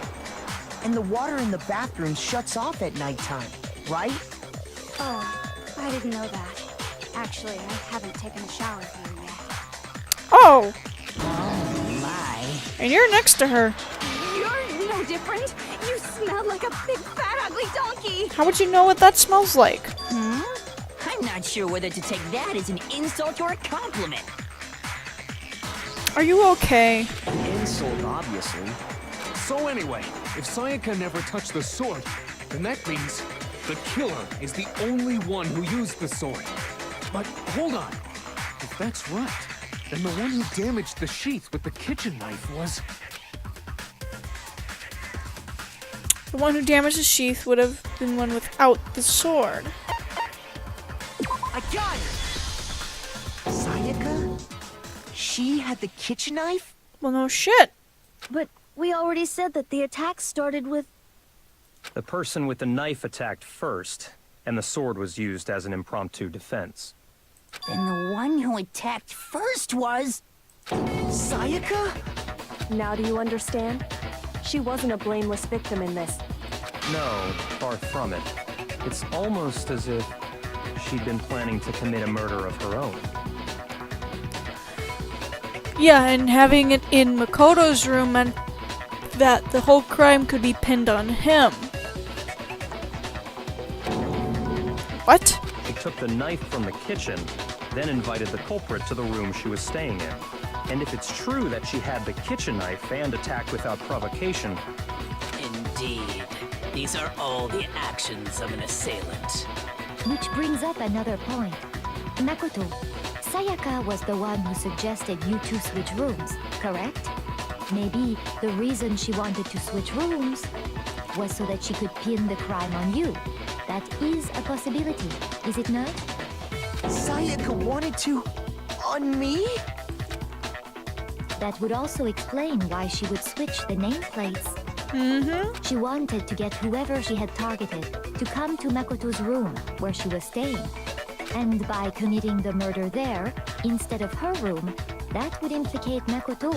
And the water in the bathroom shuts off at nighttime, right? Oh, I didn't know that. Actually, I haven't taken a shower here yet. Oh! Oh, my. And you're next to her. You're no different. You smell like a big, fat, ugly donkey. How would you know what that smells like? I'm not sure whether to take that as an insult or a compliment. Are you okay? Insult, obviously. So anyway, if Sayaka never touched the sword, then that means the killer is the only one who used the sword. But hold on. If that's right, then the one who damaged the sheath with the kitchen knife was... The one who damaged the sheath would have been one without the sword. I got it! Sayaka? She had the kitchen knife? Well, no shit. But we already said that the attack started with... The person with the knife attacked first, and the sword was used as an impromptu defense. Then the one who attacked first was... Sayaka? Now do you understand? She wasn't a blameless victim in this. No, far from it. It's almost as if she'd been planning to commit a murder of her own. Yeah, and having it in Makoto's room meant that the whole crime could be pinned on him. What? She took the knife from the kitchen, then invited the culprit to the room she was staying in. And if it's true that she had the kitchen knife and attacked without provocation... Indeed. These are all the actions of an assailant. Which brings up another point. Makoto, Sayaka was the one who suggested you two switch rooms, correct? Maybe the reason she wanted to switch rooms was so that she could pin the crime on you. That is a possibility, is it not? Sayaka wanted to... on me? That would also explain why she would switch the nameplates. She wanted to get whoever she had targeted to come to Makoto's room where she was staying. And by committing the murder there, instead of her room, that would implicate Makoto.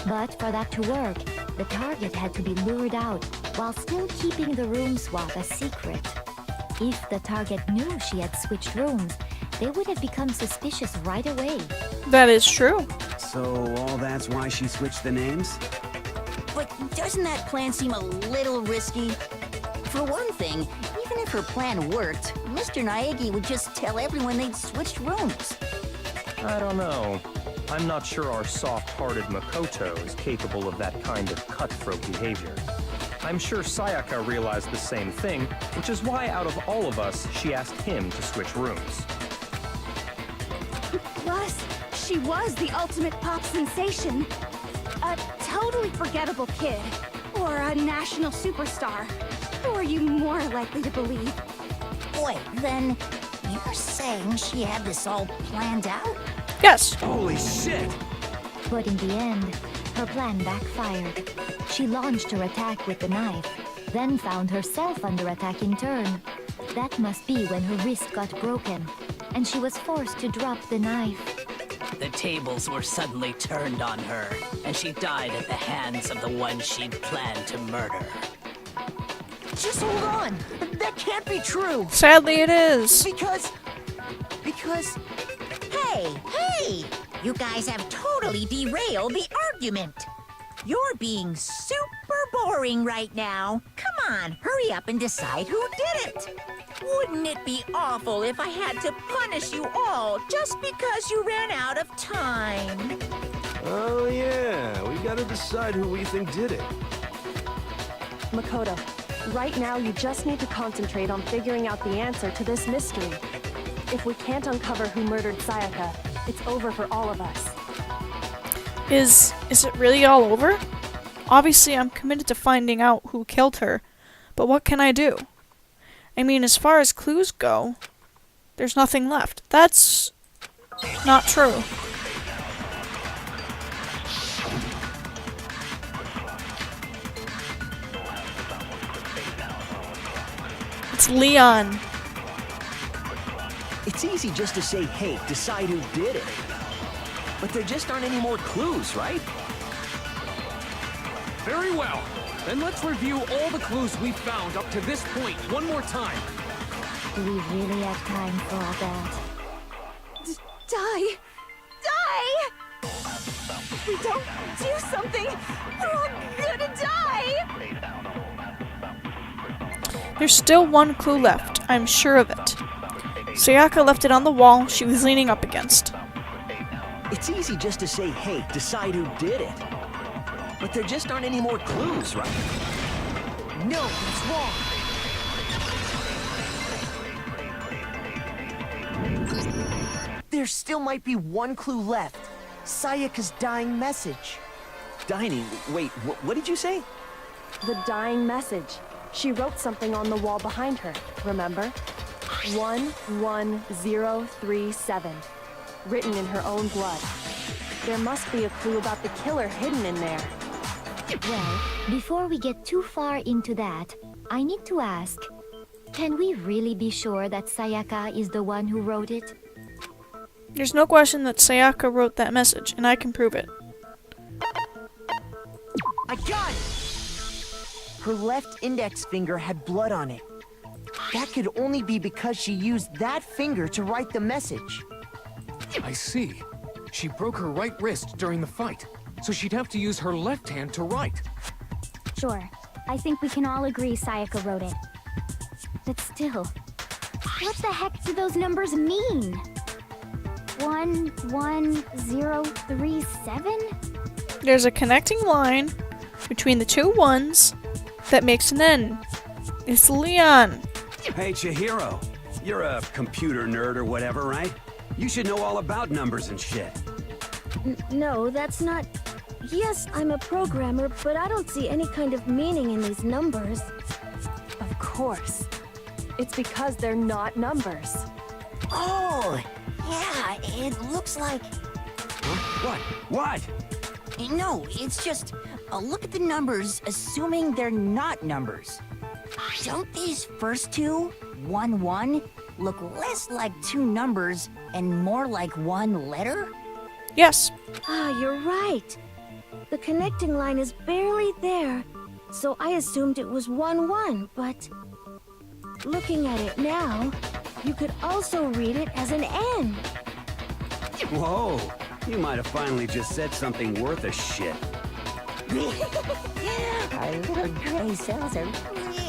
But for that to work, the target had to be lured out while still keeping the room swap a secret. If the target knew she had switched rooms, they would have become suspicious right away. That is true. So all that's why she switched the names? But doesn't that plan seem a little risky? For one thing, even if her plan worked, Mr. Naegi would just tell everyone they'd switched rooms. I don't know. I'm not sure our soft-hearted Makoto is capable of that kind of cutthroat behavior. I'm sure Sayaka realized the same thing, which is why out of all of us, she asked him to switch rooms. Plus, she was the ultimate pop sensation. A totally forgettable kid. Or a national superstar. Who are you more likely to believe? Wait, then you're saying she had this all planned out? Yes. Holy shit! But in the end, her plan backfired. She launched her attack with the knife, then found herself under attack in turn. That must be when her wrist got broken, and she was forced to drop the knife. The tables were suddenly turned on her, and she died at the hands of the one she'd planned to murder. Just hold on! That can't be true! Sadly, it is. Because... Hey! You guys have totally derailed the argument. You're being super boring right now. Come on, hurry up and decide who did it. Wouldn't it be awful if I had to punish you all just because you ran out of time? Oh yeah, we gotta decide who we think did it. Makoto, right now you just need to concentrate on figuring out the answer to this mystery. If we can't uncover who murdered Sayaka, It's over for all of us. Is it really all over? Obviously, I'm committed to finding out who killed her, but what can I do? I mean, as far as clues go, there's nothing left. That's not true. It's Leon. It's easy just to say, hey, decide who did it. But there just aren't any more clues, right? Very well. Then let's review all the clues we've found up to this point one more time. Do we really have time for all that? Die! Die! If we don't do something, we're all gonna die! There's still one clue left, I'm sure of it. Sayaka left it on the wall she was leaning up against. It's easy just to say, hey, decide who did it. But there just aren't any more clues, right? No, it's wrong. There still might be one clue left. Sayaka's dying message. Dining, wait, what did you say? The dying message. She wrote something on the wall behind her, remember? 11037. Written in her own blood. There must be a clue about the killer hidden in there. Well, before we get too far into that, I need to ask, can we really be sure that Sayaka is the one who wrote it? There's no question that Sayaka wrote that message, and I can prove it. I got it! Her left index finger had blood on it. That could only be because she used that finger to write the message. I see. She broke her right wrist during the fight, so she'd have to use her left hand to write. Sure. I think we can all agree Sayaka wrote it. But still, what the heck do those numbers mean? 11037? There's a connecting line between the two ones that makes an N. It's Leon. Hey, Chihiro. You're a computer nerd or whatever, right? You should know all about numbers and shit. No, that's not... Yes, I'm a programmer, but I don't see any kind of meaning in these numbers. Of course. It's because they're not numbers. Oh, yeah, it looks like... What? What? No, it's just... look at the numbers, assuming they're not numbers. Don't these first two, 1-1, look less like two numbers and more like one letter? Yes. Ah, you're right. The connecting line is barely there, so I assumed it was 1-1, but... Looking at it now, you could also read it as an N. Whoa. You might have finally just said something worth a shit. Our little gray cells are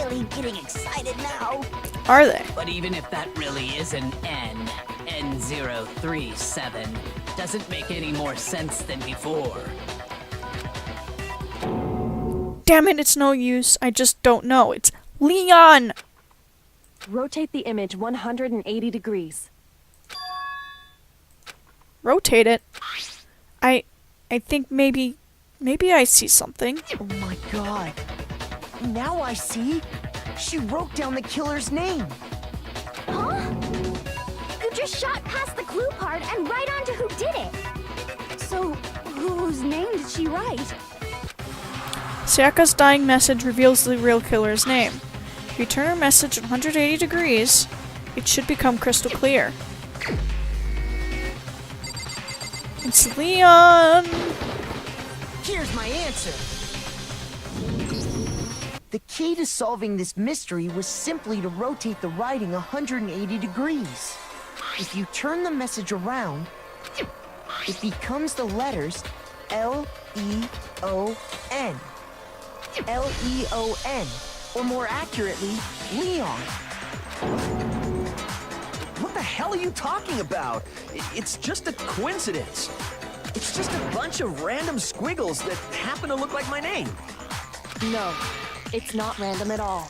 really getting excited now. Are they? But even if that really is an N, N037, doesn't make any more sense than before. Damn it, it's no use. I just don't know. It's Leon! Rotate the image 180 degrees. Rotate it? I think maybe I see something. Oh my god. Now I see. She wrote down the killer's name. Huh? You just shot past the clue part and right onto who did it. So, whose name did she write? Sayaka's dying message reveals the real killer's name. If you turn her message 180 degrees, it should become crystal clear. It's Leon! Here's my answer. The key to solving this mystery was simply to rotate the writing 180 degrees. If you turn the message around, it becomes the letters L-E-O-N. L-E-O-N, or more accurately, Leon. What the hell are you talking about? It's just a coincidence. It's just a bunch of random squiggles that happen to look like my name. No, it's not random at all.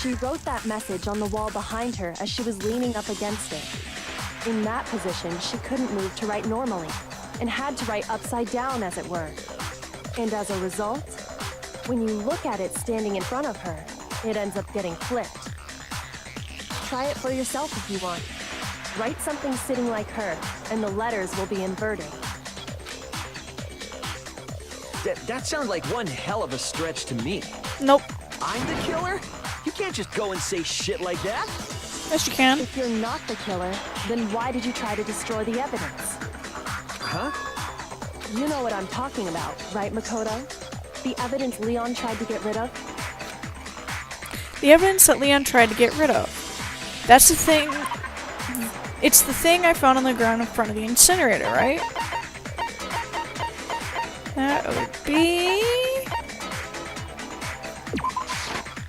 She wrote that message on the wall behind her as she was leaning up against it. In that position, she couldn't move to write normally, and had to write upside down, as it were. And as a result, when you look at it standing in front of her, it ends up getting flipped. Try it for yourself if you want. Write something sitting like her, and the letters will be inverted. That sounds like one hell of a stretch to me. Nope. I'm the killer? You can't just go and say shit like that. Yes, you can. If you're not the killer, then why did you try to destroy the evidence? Huh? You know what I'm talking about, right, Makoto? The evidence Leon tried to get rid of? The evidence that Leon tried to get rid of. That's the thing. It's the thing I found on the ground in front of the incinerator, right? That would be...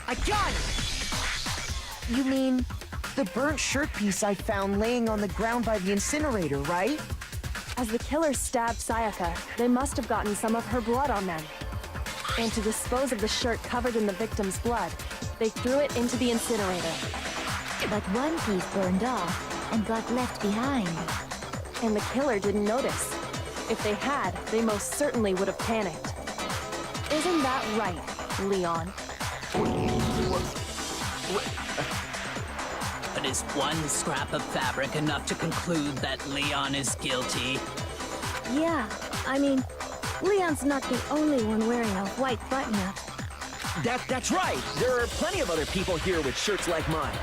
I got it! You mean the burnt shirt piece I found laying on the ground by the incinerator, right? As the killers stabbed Sayaka, they must have gotten some of her blood on them. And to dispose of the shirt covered in the victim's blood, they threw it into the incinerator. But one piece burned off and got left behind. And the killer didn't notice. If they had, they most certainly would have panicked. Isn't that right, Leon? But is one scrap of fabric enough to conclude that Leon is guilty? Yeah, I mean, Leon's not the only one wearing a white button-up. That's right. There are plenty of other people here with shirts like mine.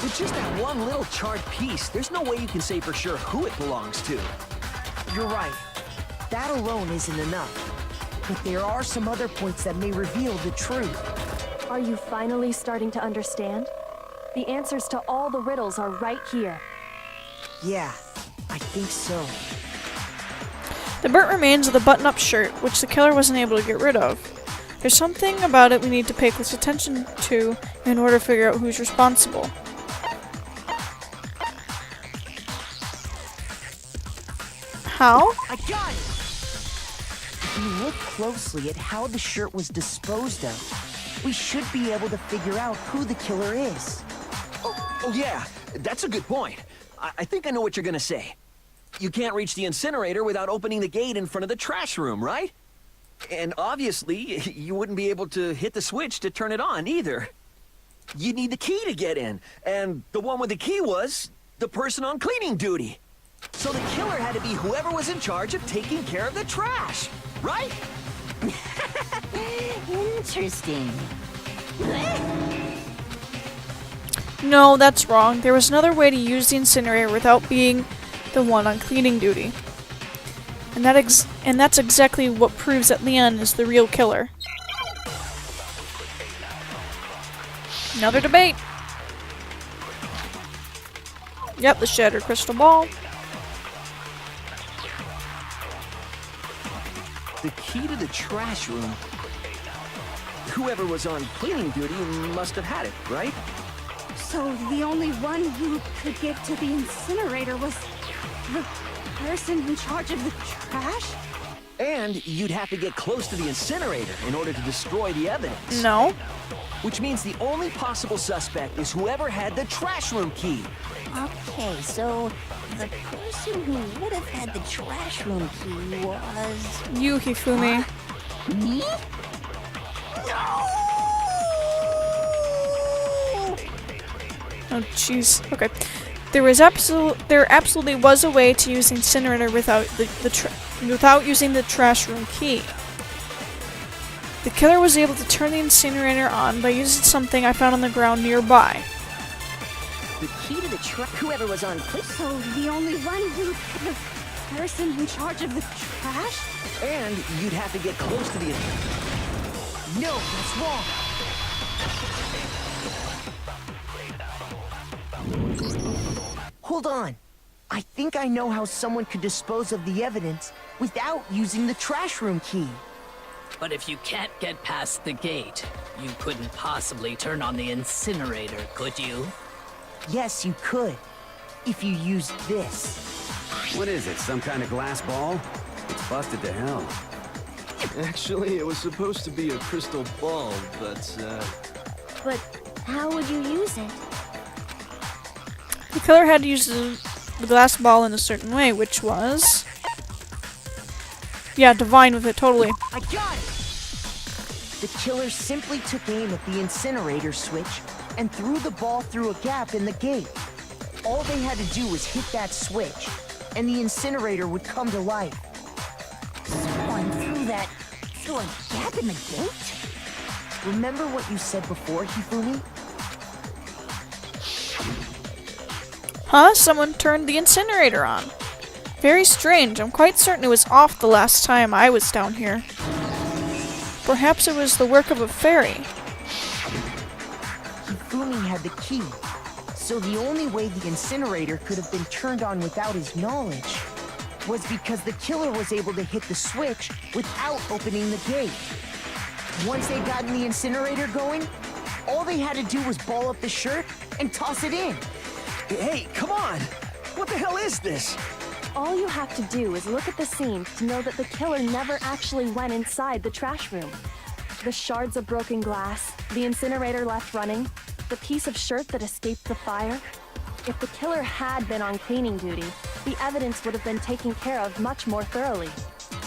With just that one little charred piece, there's no way you can say for sure who it belongs to. You're right. That alone isn't enough. But there are some other points that may reveal the truth. Are you finally starting to understand? The answers to all the riddles are right here. Yeah, I think so. The burnt remains of the button-up shirt, which the killer wasn't able to get rid of. There's something about it we need to pay close attention to in order to figure out who's responsible. How? I got it! If you look closely at how the shirt was disposed of, we should be able to figure out who the killer is. Oh yeah, that's a good point. I think I know what you're gonna say. You can't reach the incinerator without opening the gate in front of the trash room, right? And obviously, you wouldn't be able to hit the switch to turn it on either. You'd need the key to get in, and the one with the key was the person on cleaning duty. So the killer had to be whoever was in charge of taking care of the trash, right? Interesting. No, that's wrong. There was another way to use the incinerator without being the one on cleaning duty. And that's exactly what proves that Leon is the real killer. Another debate. Yep, the shattered crystal ball. The key to the trash room. Whoever was on cleaning duty must have had it, right? So the only one who could get to the incinerator was the person in charge of the trash? And you'd have to get close to the incinerator in order to destroy the evidence. No. Which means the only possible suspect is whoever had the trash room key. Okay, so the person who would have had the trash room key was... You, Hifumi. Me? Oh, jeez. Okay. There absolutely was a way to use the incinerator without without using the trash room key. The killer was able to turn the incinerator on by using something I found on the ground nearby. The key to the whoever was on So the only one who... the person in charge of the trash? And you'd have to get close to the... No, that's wrong. Hold on. I think I know how someone could dispose of the evidence without using the trash room key. But if you can't get past the gate, you couldn't possibly turn on the incinerator, could you? Yes, you could. If you used this. What is it, some kind of glass ball? It's busted to hell. Actually, it was supposed to be a crystal ball, but, But How would you use it? The killer had to use the glass ball in a certain way, which was... yeah, divine with it, totally. I got it! The killer simply took aim at the incinerator switch and threw the ball through a gap in the gate. All they had to do was hit that switch, and the incinerator would come to life. Someone threw a gap in the gate? Remember what you said before, Hifumi? Huh? Someone turned the incinerator on. Very strange. I'm quite certain it was off the last time I was down here. Perhaps it was the work of a fairy. Hifumi had the key, so the only way the incinerator could have been turned on without his knowledge was because the killer was able to hit the switch without opening the gate. Once they got the incinerator going, all they had to do was ball up the shirt and toss it in. Hey, come on! What the hell is this? All you have to do is look at the scene to know that the killer never actually went inside the trash room. The shards of broken glass, the incinerator left running, the piece of shirt that escaped the fire. If the killer had been on cleaning duty, the evidence would have been taken care of much more thoroughly.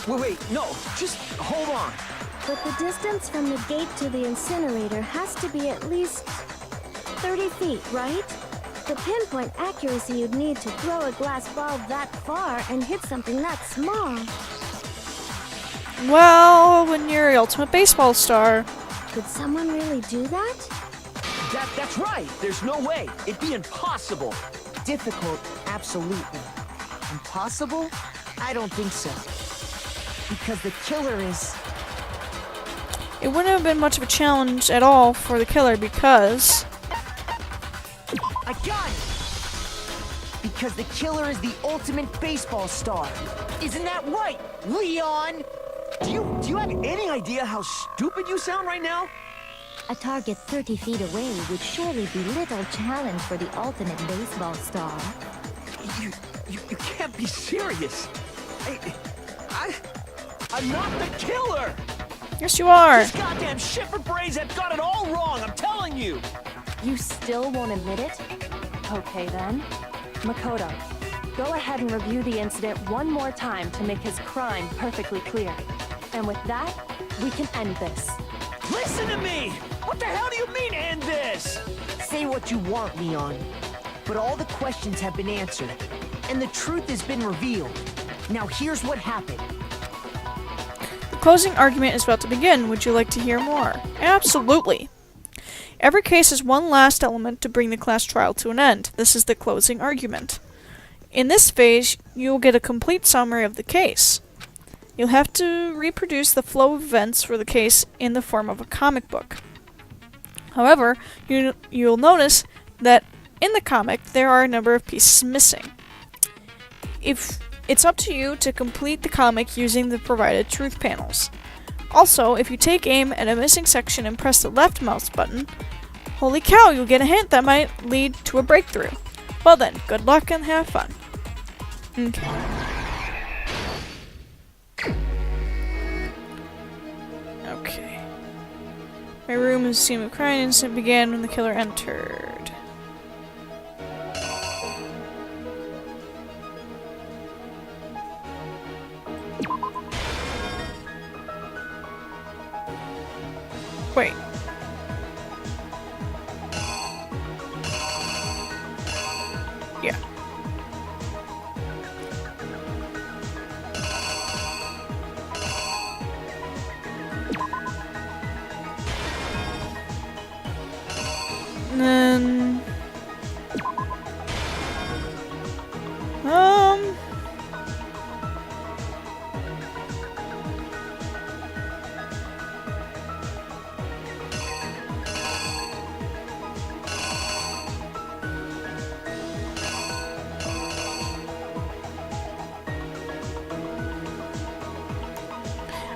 Wait, no, just hold on. But the distance from the gate to the incinerator has to be at least 30 feet, right? The pinpoint accuracy you'd need to throw a glass ball that far and hit something that small. Well, when you're the ultimate baseball star. Could someone really do that? That's right. There's no way. It'd be impossible. Difficult, absolutely. Impossible? I don't think so. Because the killer is... It wouldn't have been much of a challenge at all for the killer because... I got it! Because the killer is the ultimate baseball star. Isn't that right, Leon? Do you have any idea how stupid you sound right now? A target 30 feet away would surely be little challenge for the ultimate baseball star. You can't be serious. I'm not the killer! Yes, you are! These goddamn shipper brains have got it all wrong, I'm telling you! You still won't admit it? Okay then. Makoto, go ahead and review the incident one more time to make his crime perfectly clear. And with that, we can end this. Listen to me! What the hell do you mean, end this? Say what you want, Leon. But all the questions have been answered, and the truth has been revealed. Now here's what happened. The closing argument is about to begin. Would you like to hear more? Absolutely. Every case has one last element to bring the class trial to an end. This is the closing argument. In this phase, you will get a complete summary of the case. You'll have to reproduce the flow of events for the case in the form of a comic book. However, you'll notice that in the comic, there are a number of pieces missing. It's up to you to complete the comic using the provided truth panels. Also, if you take aim at a missing section and press the left mouse button, holy cow, you'll get a hint that might lead to a breakthrough. Well then, good luck and have fun. Okay. Okay. My room is a scene of crime incident began when the killer entered. Wait. Yeah. And then...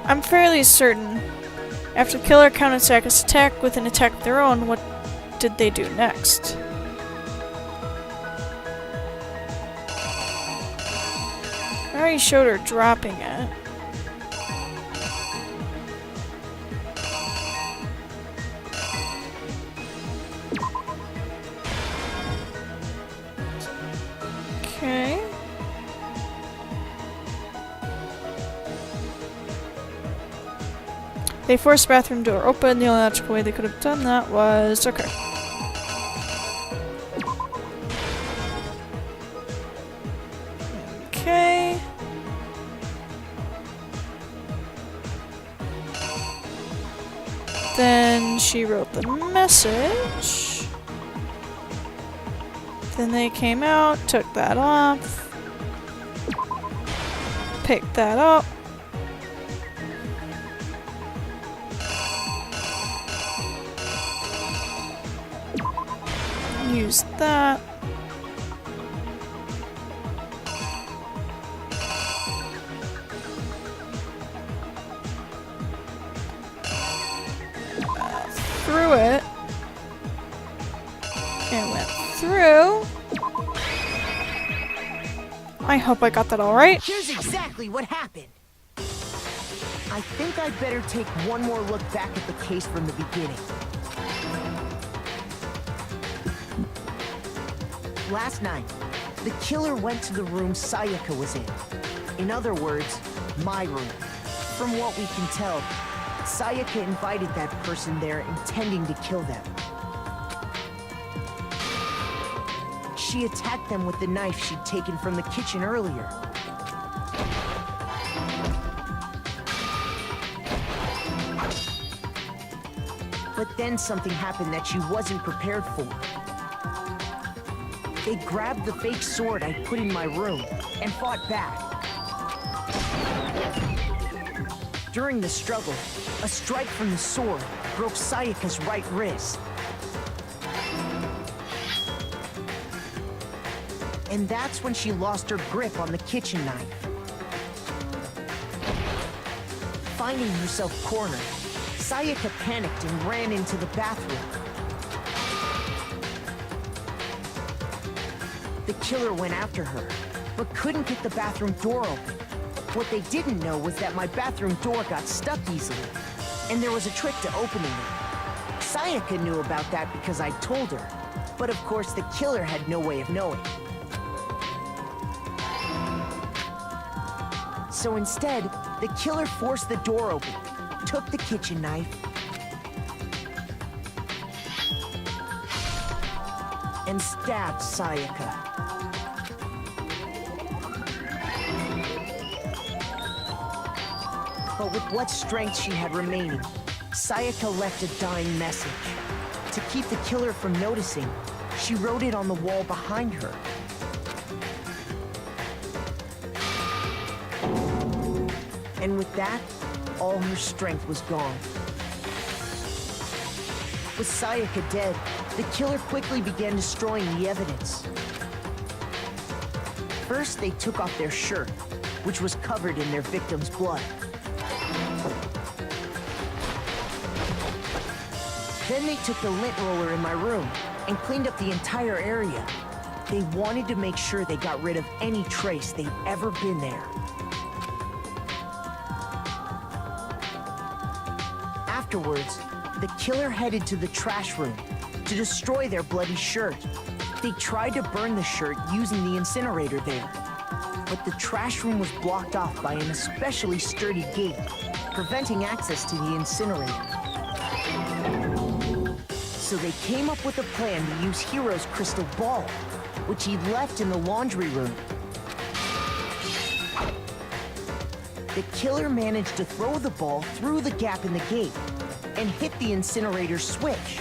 I'm fairly certain. After the killer countered Sayaka's attack with an attack of their own, what did they do next? I already showed her dropping it. They forced the bathroom door open. The only logical way they could have done that was... okay. Okay. Then she wrote the message. Then they came out, took that off, picked that up. Use that. Through it. And went through. I hope I got that all right. Here's exactly what happened. I think I'd better take one more look back at the case from the beginning. Last night, the killer went to the room Sayaka was in. In other words, my room. From what we can tell, Sayaka invited that person there intending to kill them. She attacked them with the knife she'd taken from the kitchen earlier. But then something happened that she wasn't prepared for. They grabbed the fake sword I put in my room and fought back. During the struggle, a strike from the sword broke Sayaka's right wrist. And that's when she lost her grip on the kitchen knife. Finding herself cornered, Sayaka panicked and ran into the bathroom. The killer went after her, but couldn't get the bathroom door open. What they didn't know was that my bathroom door got stuck easily, and there was a trick to opening it. Sayaka knew about that because I told her, but of course the killer had no way of knowing. So instead, the killer forced the door open, took the kitchen knife, and stabbed Sayaka. But with what strength she had remaining, Sayaka left a dying message. To keep the killer from noticing, she wrote it on the wall behind her. And with that, all her strength was gone. With Sayaka dead, the killer quickly began destroying the evidence. First, they took off their shirt, which was covered in their victim's blood. Then they took the lint roller in my room and cleaned up the entire area. They wanted to make sure they got rid of any trace they'd ever been there. Afterwards, the killer headed to the trash room to destroy their bloody shirt. They tried to burn the shirt using the incinerator there, but the trash room was blocked off by an especially sturdy gate, preventing access to the incinerator. So they came up with a plan to use Hiro's crystal ball, which he'd left in the laundry room. The killer managed to throw the ball through the gap in the gate and hit the incinerator switch.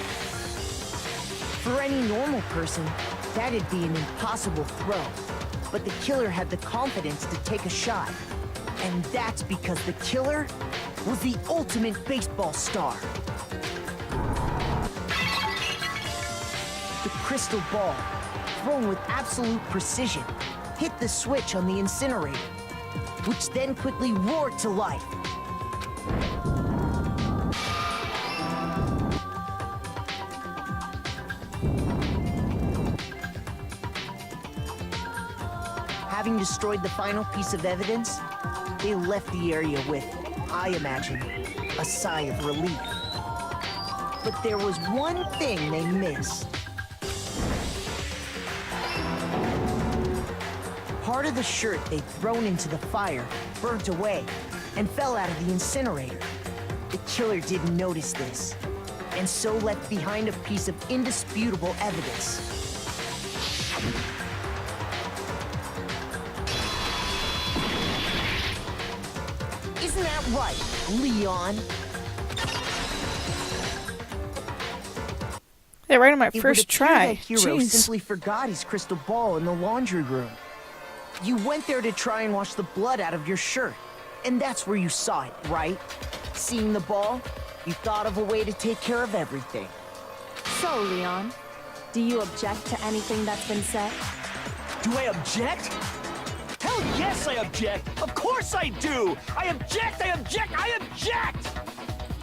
For any normal person, that'd be an impossible throw, but the killer had the confidence to take a shot. And that's because the killer was the ultimate baseball star. The crystal ball, thrown with absolute precision, hit the switch on the incinerator, which then quickly roared to life. Having destroyed the final piece of evidence, they left the area with, I imagine, a sigh of relief. But there was one thing they missed. Part of the shirt they'd thrown into the fire burnt away and fell out of the incinerator. The killer didn't notice this, and so left behind a piece of indisputable evidence. Isn't that right, Leon? Yeah, right on my It would first appear try. that hero Jeez. simply forgot his crystal ball in the laundry room. You went there to try and wash the blood out of your shirt, and that's where you saw it, right? Seeing the ball, you thought of a way to take care of everything. So, Leon, do you object to anything that's been said? Do I object? Hell yes, I object! Of course I do! I object! I object! I object!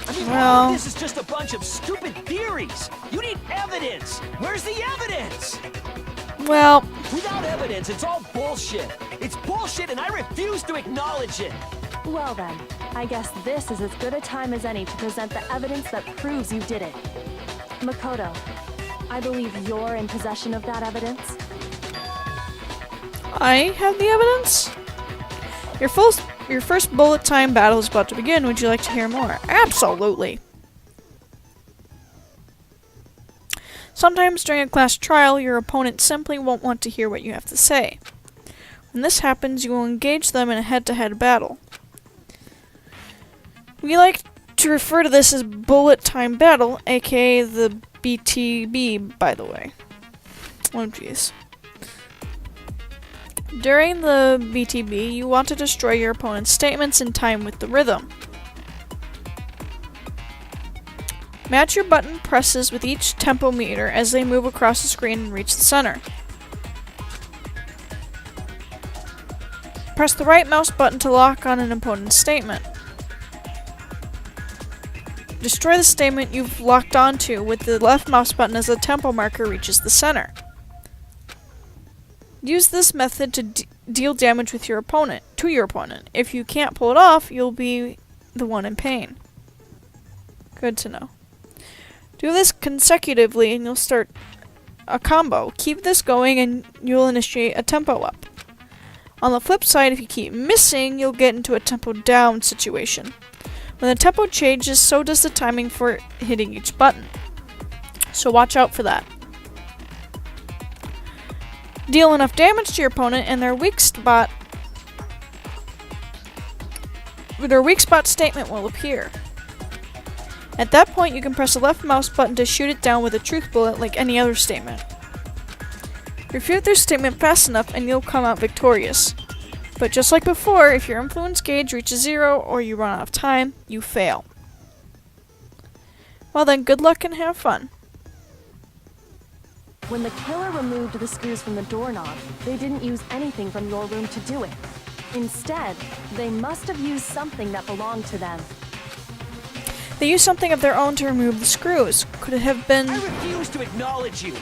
I mean, all of this is just a bunch of stupid theories! You need evidence! Where's the evidence? Well, Without evidence, it's all bullshit! It's bullshit and I refuse to acknowledge it! Well then, I guess this is as good a time as any to present the evidence that proves you did it. Makoto, I believe you're in possession of that evidence. I have the evidence? Your first bullet time battle is about to begin. Would you like to hear more? Absolutely. Sometimes during a class trial, your opponent simply won't want to hear what you have to say. When this happens, you will engage them in a head-to-head battle. We like to refer to this as bullet time battle, aka the BTB, by the way. Oh jeez. During the BTB, you want to destroy your opponent's statements in time with the rhythm. Match your button presses with each tempo meter as they move across the screen and reach the center. Press the right mouse button to lock on an opponent's statement. Destroy the statement you've locked onto with the left mouse button as the tempo marker reaches the center. Use this method to deal damage with your opponent, to your opponent. If you can't pull it off, you'll be the one in pain. Good to know. Do this consecutively and you'll start a combo. Keep this going and you'll initiate a tempo up. On the flip side, if you keep missing, you'll get into a tempo down situation. When the tempo changes, so does the timing for hitting each button. So watch out for that. Deal enough damage to your opponent and their weak spot statement will appear. At that point, you can press the left mouse button to shoot it down with a truth bullet like any other statement. Refute their statement fast enough and you'll come out victorious. But just like before, if your influence gauge reaches 0 or you run out of time, you fail. Well then, good luck and have fun. When the killer removed the screws from the doorknob, they didn't use anything from your room to do it. Instead, they must have used something that belonged to them. They used something of their own to remove the screws. Could it have been... I refuse to acknowledge you!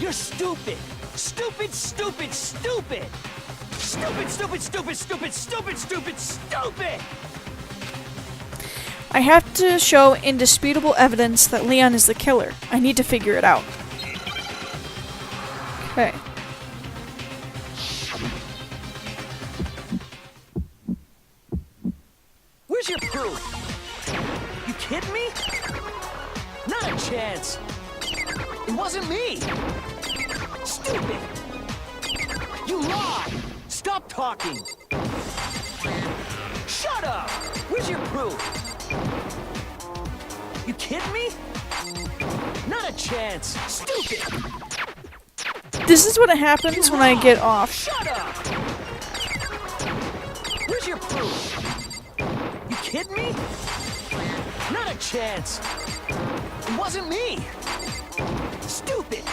You're stupid! Stupid, stupid, stupid! Stupid, stupid, stupid, stupid, stupid, stupid, stupid! I have to show indisputable evidence that Leon is the killer. I need to figure it out. Okay. Where's your proof? You kidding me? Not a chance! It wasn't me! Stupid! You lie! Stop talking! Shut up! Where's your proof? You kidding me? Not a chance! Stupid! This is what happens when I get off. Shut up! Where's your proof? You kidding me? Not a chance! It wasn't me! Stupid!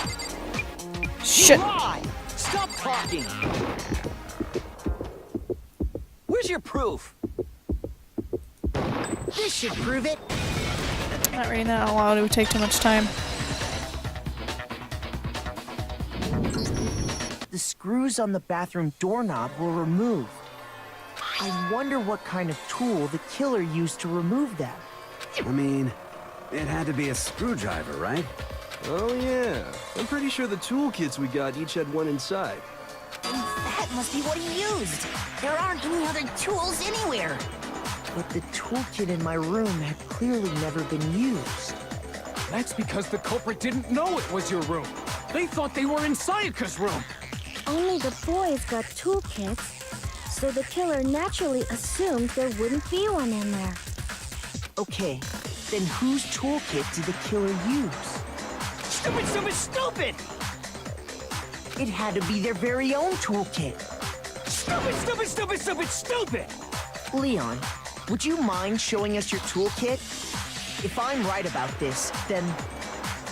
Shit! You lie! Stop talking! Where's your proof? This should prove it. Not reading that out loud, it would take too much time. The screws on the bathroom doorknob were removed. I wonder what kind of tool the killer used to remove them. I mean, it had to be a screwdriver, right? Oh yeah, I'm pretty sure the toolkits we got each had one inside. That must be what he used. There aren't any other tools anywhere. But the toolkit in my room had clearly never been used. That's because the culprit didn't know it was your room. They thought they were in Sayaka's room. Only the boys got toolkits, so the killer naturally assumed there wouldn't be one in there. Okay, then whose toolkit did the killer use? Stupid, stupid, stupid! It had to be their very own toolkit. Stupid, stupid, stupid, stupid, stupid! Leon, would you mind showing us your toolkit? If I'm right about this, then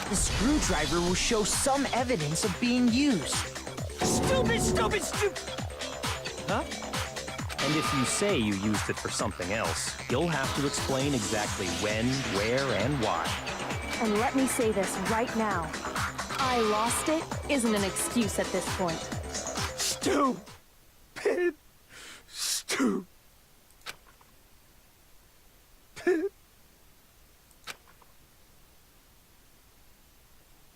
the screwdriver will show some evidence of being used. Stupid, stupid, stupid! Huh? And if you say you used it for something else, you'll have to explain exactly when, where, and why. And let me say this right now. I lost it isn't an excuse at this point. Stupid. Stupid.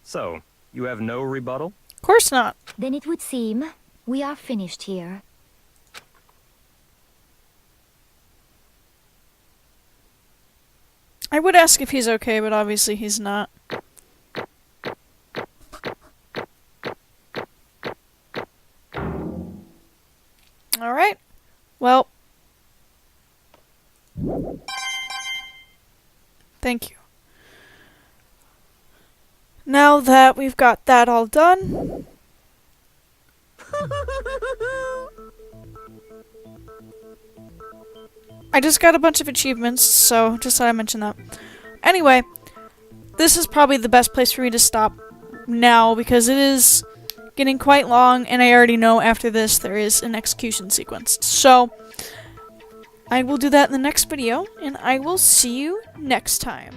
So, you have no rebuttal? Of course not. Then it would seem we are finished here. I would ask if he's okay, but obviously he's not. Alright. Well. Thank you. Now that we've got that all done... I just got a bunch of achievements, so just thought I'd mention that. Anyway, this is probably the best place for me to stop now, because it is getting quite long, and I already know after this there is an execution sequence. So, I will do that in the next video, and I will see you next time.